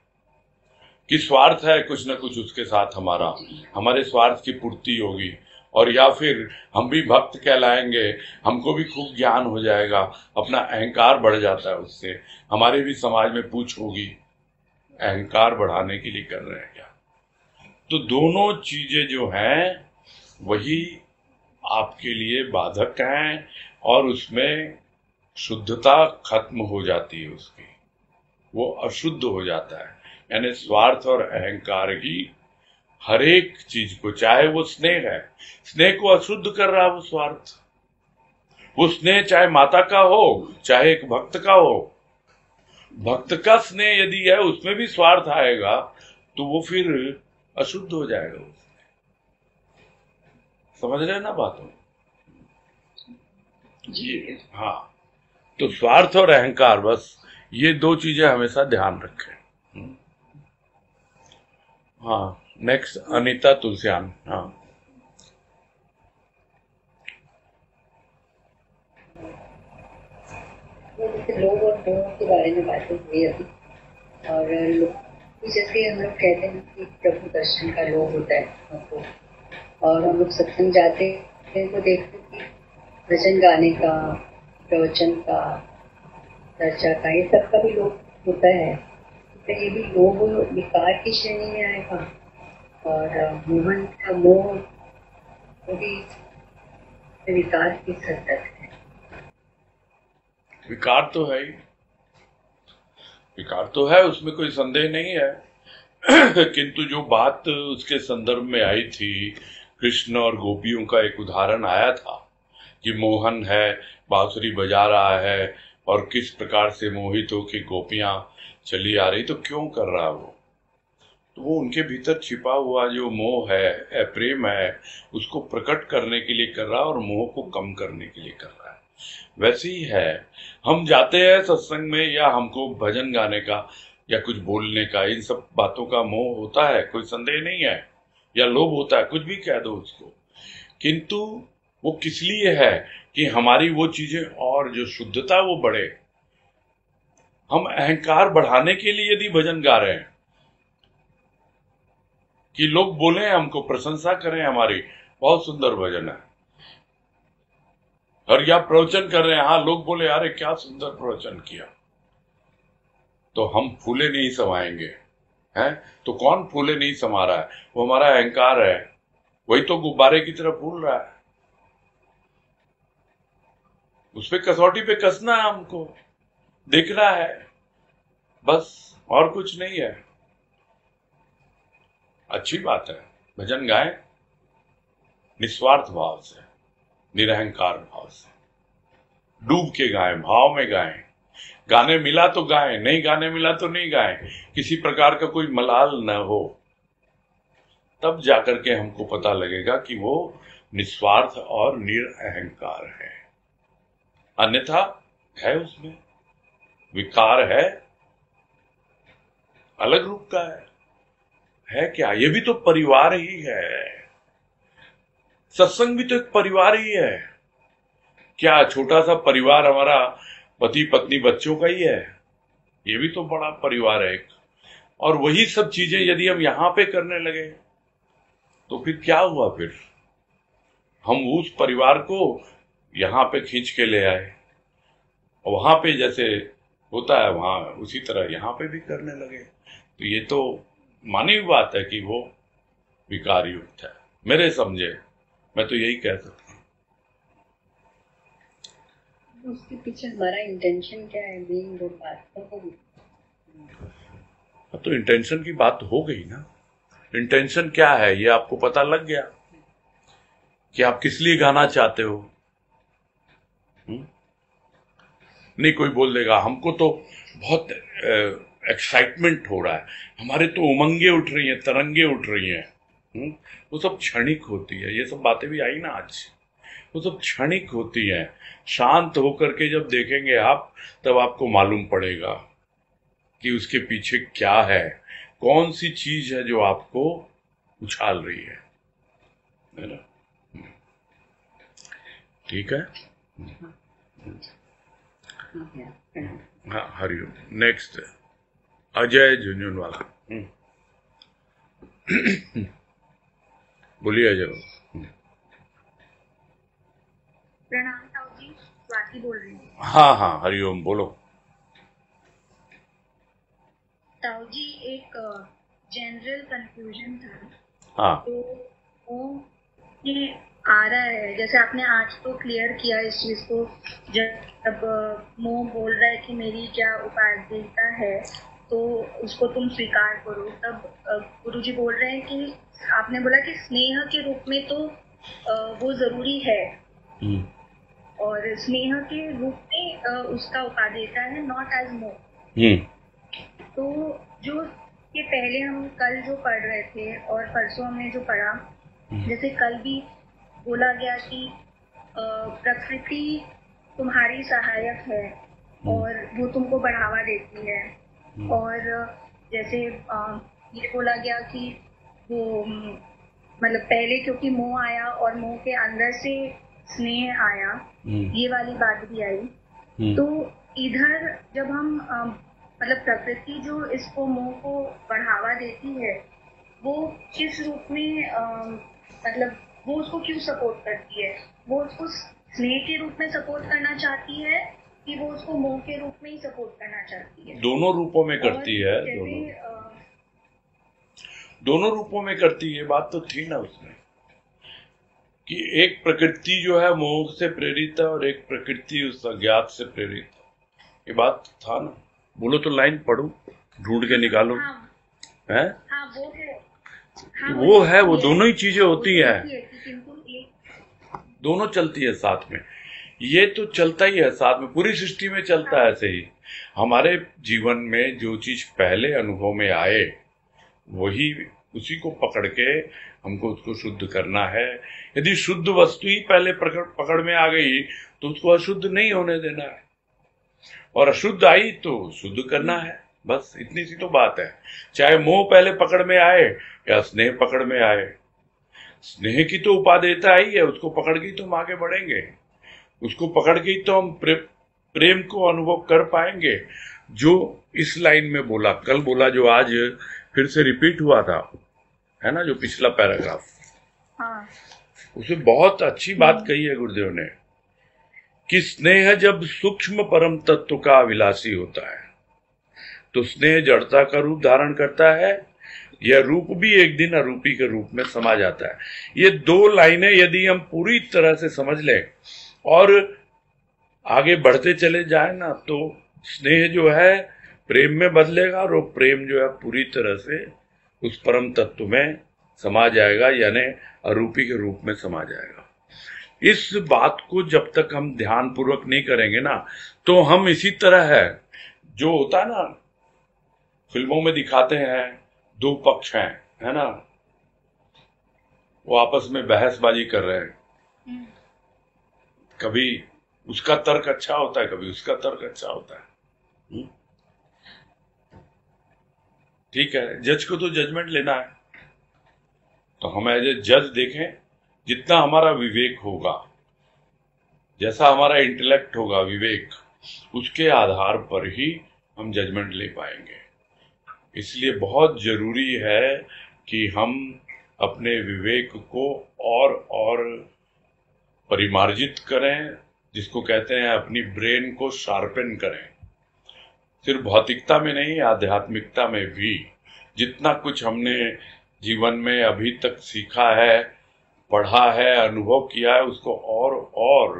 कि स्वार्थ है कुछ ना कुछ उसके साथ हमारे स्वार्थ की पूर्ति होगी, और या फिर हम भी भक्त कहलाएंगे, हमको भी खूब ज्ञान हो जाएगा, अपना अहंकार बढ़ जाता है उससे, हमारे भी समाज में पूछ होगी, अहंकार बढ़ाने के लिए कर रहे हैं क्या? तो दोनों चीजें जो हैं वही आपके लिए बाधक हैं, और उसमें शुद्धता खत्म हो जाती है उसकी, वो अशुद्ध हो जाता है। यानी स्वार्थ और अहंकार ही हर एक चीज को, चाहे वो स्नेह है, स्नेह को अशुद्ध कर रहा है वो स्वार्थ। वो स्नेह चाहे माता का हो, चाहे एक भक्त का हो, भक्त का स्नेह यदि है उसमें भी स्वार्थ आएगा तो वो फिर अशुद्ध हो जाएगा उसमें। समझ रहे हैं ना बातों? जी हाँ। तो स्वार्थ और अहंकार, बस ये दो चीजें हमेशा ध्यान रखें। हाँ, नेक्स्ट अनीता तुलसियान। हाँ, लोग और मोह के बारे में बातें हुई अभी, और लोग जैसे हम लोग कहते हैं कि प्रभु दर्शन का लोभ होता है हमको, और हम लोग सत्संग जाते हैं तो देखते हैं कि भजन गाने का प्रवचन का, चर्चा का, ये सब का भी लोभ होता है, तो ये भी लोभ विकार की श्रेणी में आएगा। और मोहन का मोह वो भी विकार की हद तक है। विकार तो है ही, विकार तो है, उसमें कोई संदेह नहीं है। किंतु जो बात उसके संदर्भ में आई थी, कृष्ण और गोपियों का एक उदाहरण आया था कि मोहन है, बांसुरी बजा रहा है और किस प्रकार से मोहित होकर गोपियां चली आ रही, तो क्यों कर रहा वो? तो वो उनके भीतर छिपा हुआ जो मोह है, प्रेम है, उसको प्रकट करने के लिए कर रहा है और मोह को कम करने के लिए कर रहा है। वैसे ही है, हम जाते हैं सत्संग में या हमको भजन गाने का या कुछ बोलने का, इन सब बातों का मोह होता है, कोई संदेह नहीं है, या लोभ होता है, कुछ भी कह दो उसको। किंतु वो किस लिए है कि हमारी वो चीजें और जो शुद्धता वो बढ़े। हम अहंकार बढ़ाने के लिए यदि भजन गा रहे हैं कि लोग बोले, हमको प्रशंसा करें, हमारी बहुत सुंदर भजन है, और या प्रवचन कर रहे हैं, हाँ लोग बोले अरे क्या सुंदर प्रवचन किया, तो हम फूले नहीं समाएंगे हैं। तो कौन फूले नहीं समा रहा है? वो हमारा अहंकार है, वही तो गुब्बारे की तरह फूल रहा है। उस पे कसौटी पे कसना है, हमको देखना है, बस, और कुछ नहीं है। अच्छी बात है, भजन गाएं निस्वार्थ भाव से, निरहंकार भाव से, डूब के गाएं, भाव में गाएं। गाने मिला तो गाएं, नहीं गाने मिला तो नहीं गाएं, किसी प्रकार का कोई मलाल न हो, तब जाकर के हमको पता लगेगा कि वो निस्वार्थ और निरअहंकार है। अन्यथा है उसमें विकार, है अलग रूप का है क्या? ये भी तो परिवार ही है, सत्संग भी तो एक परिवार ही है। क्या छोटा सा परिवार हमारा पति पत्नी बच्चों का ही है? ये भी तो बड़ा परिवार है एक। और वही सब चीजें यदि हम यहां पे करने लगे तो फिर क्या हुआ? फिर हम उस परिवार को यहां पे खींच के ले आए, और वहां पे जैसे होता है वहां उसी तरह यहां पे भी करने लगे। तो ये तो मानी हुई बात है कि वो विकार युक्त है, मेरे समझे। मैं तो यही कह सकता हूँ। उसके पीछे हमारा इंटेंशन क्या है, मेन वो बात तो इंटेंशन की बात हो गई ना। इंटेंशन क्या है ये आपको पता लग गया कि आप किस लिए गाना चाहते हो। नहीं कोई बोल देगा हमको तो बहुत एक्साइटमेंट हो रहा है, हमारे तो उमंगे उठ रही हैं, तरंगे उठ रही हैं। वो सब क्षणिक होती है, ये सब बातें भी आई ना आज, वो सब क्षणिक होती हैं। शांत होकर के जब देखेंगे आप, तब आपको मालूम पड़ेगा कि उसके पीछे क्या है, कौन सी चीज है जो आपको उछाल रही है ना। ठीक है, हाँ हरिओम। नेक्स्ट अजय झुंझुनवाला। बोलिए अजय। प्रणाम ताऊ जी, स्वाति बोल रही हूँ। हाँ हाँ हरिओम, बोलो। ताऊ जी एक जनरल कंफ्यूजन था। हाँ तो वो ये आ रहा है, जैसे आपने आज तो क्लियर किया इस चीज को, जब मोह बोल रहा है कि मेरी क्या उपादेयता है तो उसको तुम स्वीकार करो, तब गुरुजी बोल रहे हैं कि आपने बोला कि स्नेह के रूप में तो वो जरूरी है, और स्नेह के रूप में उसका उपादेयता है, नॉट एज मोह। तो जो ये पहले हम कल जो पढ़ रहे थे और परसों हमने जो पढ़ा, जैसे कल भी बोला गया कि प्रकृति तुम्हारी सहायक है और वो तुमको बढ़ावा देती है, और जैसे ये बोला गया कि वो मतलब पहले क्योंकि मोह आया और मोह के अंदर से स्नेह आया, ये वाली बात भी आई। तो इधर जब हम मतलब प्रकृति जो इसको मोह को बढ़ावा देती है, वो किस रूप में मतलब वो उसको क्यों सपोर्ट करती है, वो उसको स्नेह के रूप में सपोर्ट करना चाहती है कि वो उसको मोह के रूप में ही सपोर्ट करना चाहती है? दोनों रूपों में करती है। दोनों रूपों में करती है। बात तो थी ना उसमें कि एक प्रकृति जो है मोह से प्रेरित है और एक प्रकृति उस अज्ञात से प्रेरित है। ये बात था ना। बोलो तो लाइन पढ़ो, ढूंढ के निकालो। हाँ, है हाँ, वो है। हाँ, वो है, वो दोनों ही चीजें होती हैं, किंतु दोनों चलती है साथ में। ये तो चलता ही है साथ में, पूरी सृष्टि में चलता है ऐसे ही। हमारे जीवन में जो चीज पहले अनुभव में आए वही, उसी को पकड़ के हमको उसको शुद्ध करना है। यदि शुद्ध वस्तु ही पहले पकड़ में आ गई तो उसको अशुद्ध नहीं होने देना है, और अशुद्ध आई तो शुद्ध करना है। बस इतनी सी तो बात है। चाहे मोह पहले पकड़ में आए या स्नेह पकड़ में आए, स्नेह की तो उपादेयता ही है, उसको पकड़ के तो हम आगे बढ़ेंगे, उसको पकड़ के ही तो हम प्रेम को अनुभव कर पाएंगे। जो इस लाइन में बोला, कल बोला, जो आज फिर से रिपीट हुआ था, है ना, जो पिछला पैराग्राफ, हाँ, उसमें बहुत अच्छी बात कही है गुरुदेव ने कि स्नेह जब सूक्ष्म परम तत्व का अभिलाषी होता है तो स्नेह जड़ता का रूप धारण करता है, यह रूप भी एक दिन अरूपी के रूप में समा जाता है। ये दो लाइनें यदि हम पूरी तरह से समझ लें और आगे बढ़ते चले जाए ना, तो स्नेह जो है प्रेम में बदलेगा और वो प्रेम जो है पूरी तरह से उस परम तत्व में समा जाएगा, यानी अरूपी के रूप में समा जाएगा। इस बात को जब तक हम ध्यान पूर्वक नहीं करेंगे ना, तो हम इसी तरह है, जो होता है ना फिल्मों में दिखाते हैं, दो पक्ष हैं, है ना, वो आपस में बहसबाजी कर रहे हैं, कभी उसका तर्क अच्छा होता है, कभी उसका तर्क अच्छा होता है। ठीक है, जज को तो जजमेंट लेना है, तो हम एज ए जज देखें, जितना हमारा विवेक होगा, जैसा हमारा इंटेलेक्ट होगा, विवेक, उसके आधार पर ही हम जजमेंट ले पाएंगे। इसलिए बहुत जरूरी है कि हम अपने विवेक को और परिमार्जित करें, जिसको कहते हैं अपनी ब्रेन को शार्पन करें। सिर्फ भौतिकता में नहीं, आध्यात्मिकता में भी जितना कुछ हमने जीवन में अभी तक सीखा है, पढ़ा है, अनुभव किया है, उसको और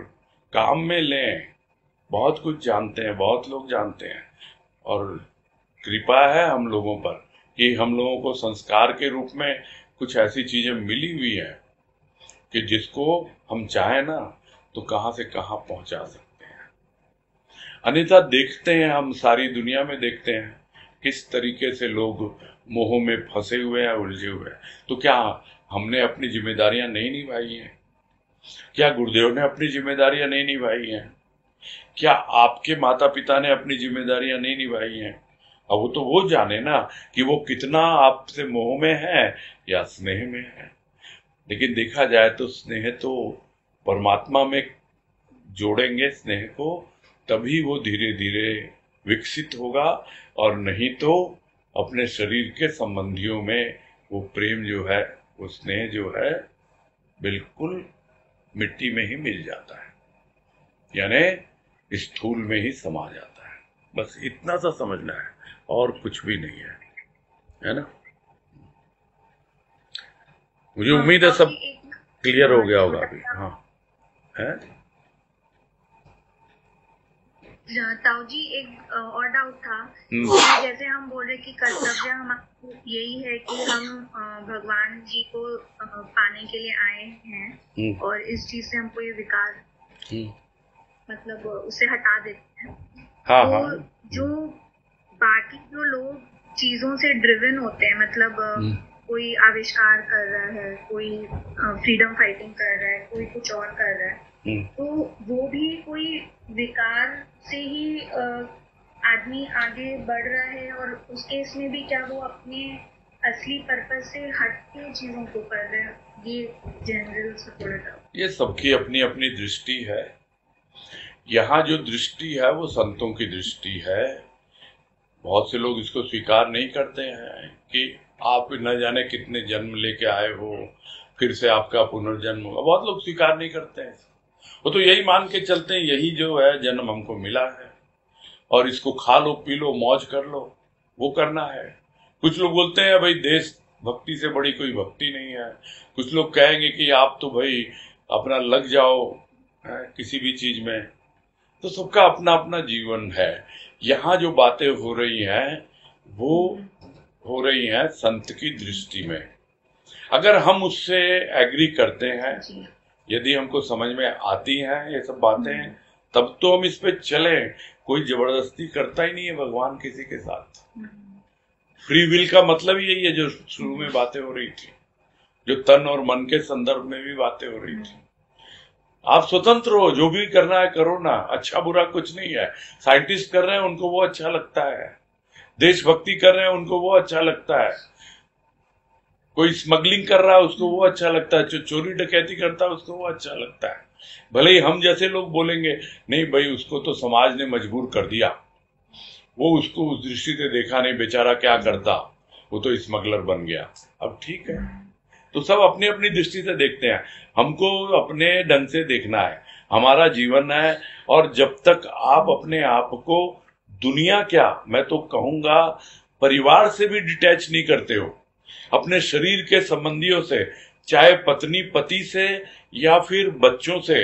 काम में लें। बहुत कुछ जानते हैं, बहुत लोग जानते हैं, और कृपा है हम लोगों पर कि हम लोगों को संस्कार के रूप में कुछ ऐसी चीजें मिली हुई है कि जिसको हम चाहें ना तो कहां से कहां पहुंचा सकते हैं। अन्यथा देखते हैं, हम सारी दुनिया में देखते हैं किस तरीके से लोग मोह में फंसे हुए हैं, उलझे हुए हैं। तो क्या हमने अपनी जिम्मेदारियां नहीं निभाई हैं? क्या गुरुदेव ने अपनी जिम्मेदारियां नहीं निभाई हैं? क्या आपके माता पिता ने अपनी जिम्मेदारियां नहीं निभाई हैं? अब वो तो वो जाने ना कि वो कितना आपसे मोह में है या स्नेह में है। लेकिन देखा जाए तो स्नेह तो परमात्मा में जोड़ेंगे स्नेह को, तभी वो धीरे धीरे विकसित होगा, और नहीं तो अपने शरीर के संबंधियों में वो प्रेम जो है, वो स्नेह जो है, बिल्कुल मिट्टी में ही मिल जाता है, यानी स्थूल में ही समा जाता है। बस इतना सा समझना है, और कुछ भी नहीं है ना। मुझे उम्मीद है सब क्लियर हो गया होगा अभी। हाँ है ताऊ जी, एक और डाउट था। जैसे हम बोल रहे कि कर्तव्य हमारा यही है कि हम भगवान जी को पाने के लिए आए हैं, और इस चीज से हमको ये विकार मतलब उसे हटा देते हैं। हाँ, तो हाँ। जो बाकी जो लोग चीजों से ड्रिवन होते हैं, मतलब कोई आविष्कार कर रहा है, कोई फ्रीडम फाइटिंग कर रहा है, कोई कुछ और कर रहा है, तो वो भी कोई विकार से ही आदमी आगे बढ़ रहा है, और उस केस में भी क्या वो अपने असली पर्पस से हट के चीजों को कर रहे हैं? ये जनरल सपोर्ट। ये सबकी अपनी अपनी दृष्टि है। यहाँ जो दृष्टि है वो संतों की दृष्टि है। बहुत से लोग इसको स्वीकार नहीं करते हैं कि आप न जाने कितने जन्म लेके आए हो, फिर से आपका पुनर्जन्म होगा। बहुत लोग स्वीकार नहीं करते हैं। वो तो यही मान के चलते हैं यही जो है जन्म हमको मिला है और इसको खा लो पी लो मौज कर लो, वो करना है। कुछ लोग बोलते हैं भाई देश भक्ति से बड़ी कोई भक्ति नहीं है। कुछ लोग कहेंगे कि आप तो भाई अपना लग जाओ किसी भी चीज में। तो सबका अपना अपना जीवन है। यहाँ जो बातें हो रही हैं वो हो रही हैं संत की दृष्टि में। अगर हम उससे एग्री करते हैं, यदि हमको समझ में आती हैं ये सब बातें, तब तो हम इस पे चले। कोई जबरदस्ती करता ही नहीं है भगवान किसी के साथ। फ्री विल का मतलब यही है जो शुरू में बातें हो रही थी, जो तन और मन के संदर्भ में भी बातें हो रही थी। आप स्वतंत्र हो, जो भी करना है करो ना, अच्छा बुरा कुछ नहीं है। साइंटिस्ट कर रहे हैं उनको वो अच्छा लगता है, देशभक्ति कर रहे हैं उनको वो अच्छा लगता है, कोई स्मगलिंग कर रहा है उसको वो अच्छा लगता है, जो चोरी डकैती करता है उसको वो अच्छा लगता है। भले ही हम जैसे लोग बोलेंगे नहीं भाई उसको तो समाज ने मजबूर कर दिया, वो उसको उस दृष्टि से देखा नहीं, बेचारा क्या करता, वो तो स्मगलर बन गया। अब ठीक है, तो सब अपनी अपनी दृष्टि से देखते हैं, हमको अपने ढंग से देखना है, हमारा जीवन है। और जब तक आप अपने आप को दुनिया क्या, मैं तो कहूंगा परिवार से भी डिटैच नहीं करते हो, अपने शरीर के संबंधियों से, चाहे पत्नी पति से या फिर बच्चों से,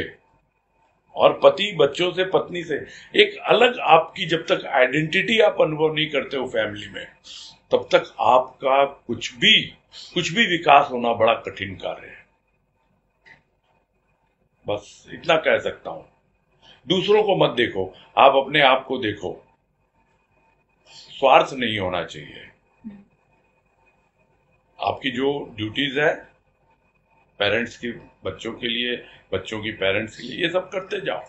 और पति बच्चों से, पत्नी से, एक अलग आपकी जब तक आइडेंटिटी आप अनुभव नहीं करते हो फैमिली में, तब तक आपका कुछ भी विकास होना बड़ा कठिन कार्य है। बस इतना कह सकता हूं। दूसरों को मत देखो, आप अपने आप को देखो। स्वार्थ नहीं होना चाहिए। आपकी जो ड्यूटीज है पेरेंट्स की बच्चों के लिए, बच्चों की पेरेंट्स के लिए, ये सब करते जाओ,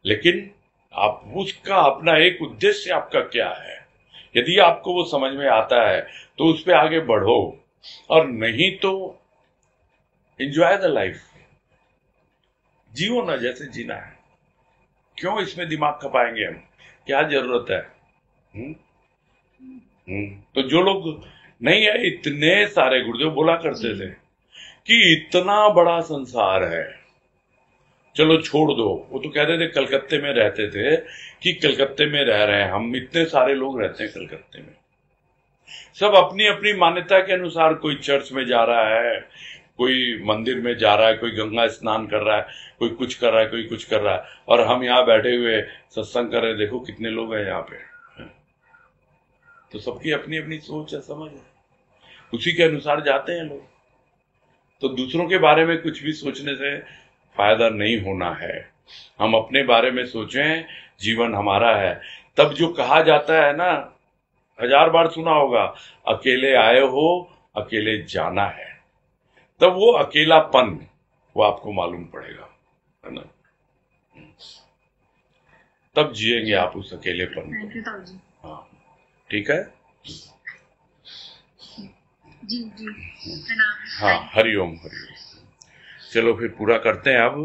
लेकिन आप उसका अपना एक उद्देश्य आपका क्या है, यदि आपको वो समझ में आता है तो उस पर आगे बढ़ो, और नहीं तो एंजॉय द लाइफ, जियो ना जैसे जीना है। क्यों इसमें दिमाग खपाएंगे हम, क्या जरूरत है? तो जो लोग नहीं है, इतने सारे गुरुदेव बोला करते थे कि इतना बड़ा संसार है, चलो छोड़ दो। वो तो कहते थे, कलकत्ते में रहते थे कि कलकत्ते में रह रहे हैं हम, इतने सारे लोग रहते हैं कलकत्ते में, सब अपनी अपनी मान्यता के अनुसार, कोई चर्च में जा रहा है, कोई मंदिर में जा रहा है, कोई गंगा स्नान कर रहा है, कोई कुछ कर रहा है, कोई कुछ कर रहा है, और हम यहाँ बैठे हुए सत्संग कर रहे हैं। देखो कितने लोग हैं यहाँ पे। तो सबकी अपनी अपनी सोच है, समझ है, उसी के अनुसार जाते हैं लोग। तो दूसरों के बारे में कुछ भी सोचने से फायदा नहीं होना है। हम अपने बारे में सोचें, जीवन हमारा है। तब जो कहा जाता है ना, 1000 बार सुना होगा, अकेले आए हो अकेले जाना है, तब वो अकेलापन वो आपको मालूम पड़ेगा, है ना? तब जिएंगे आप उस अकेलेपन को। हाँ, ठीक है जी। हाँ, हरिओम हरिओम। चलो फिर पूरा करते हैं अब।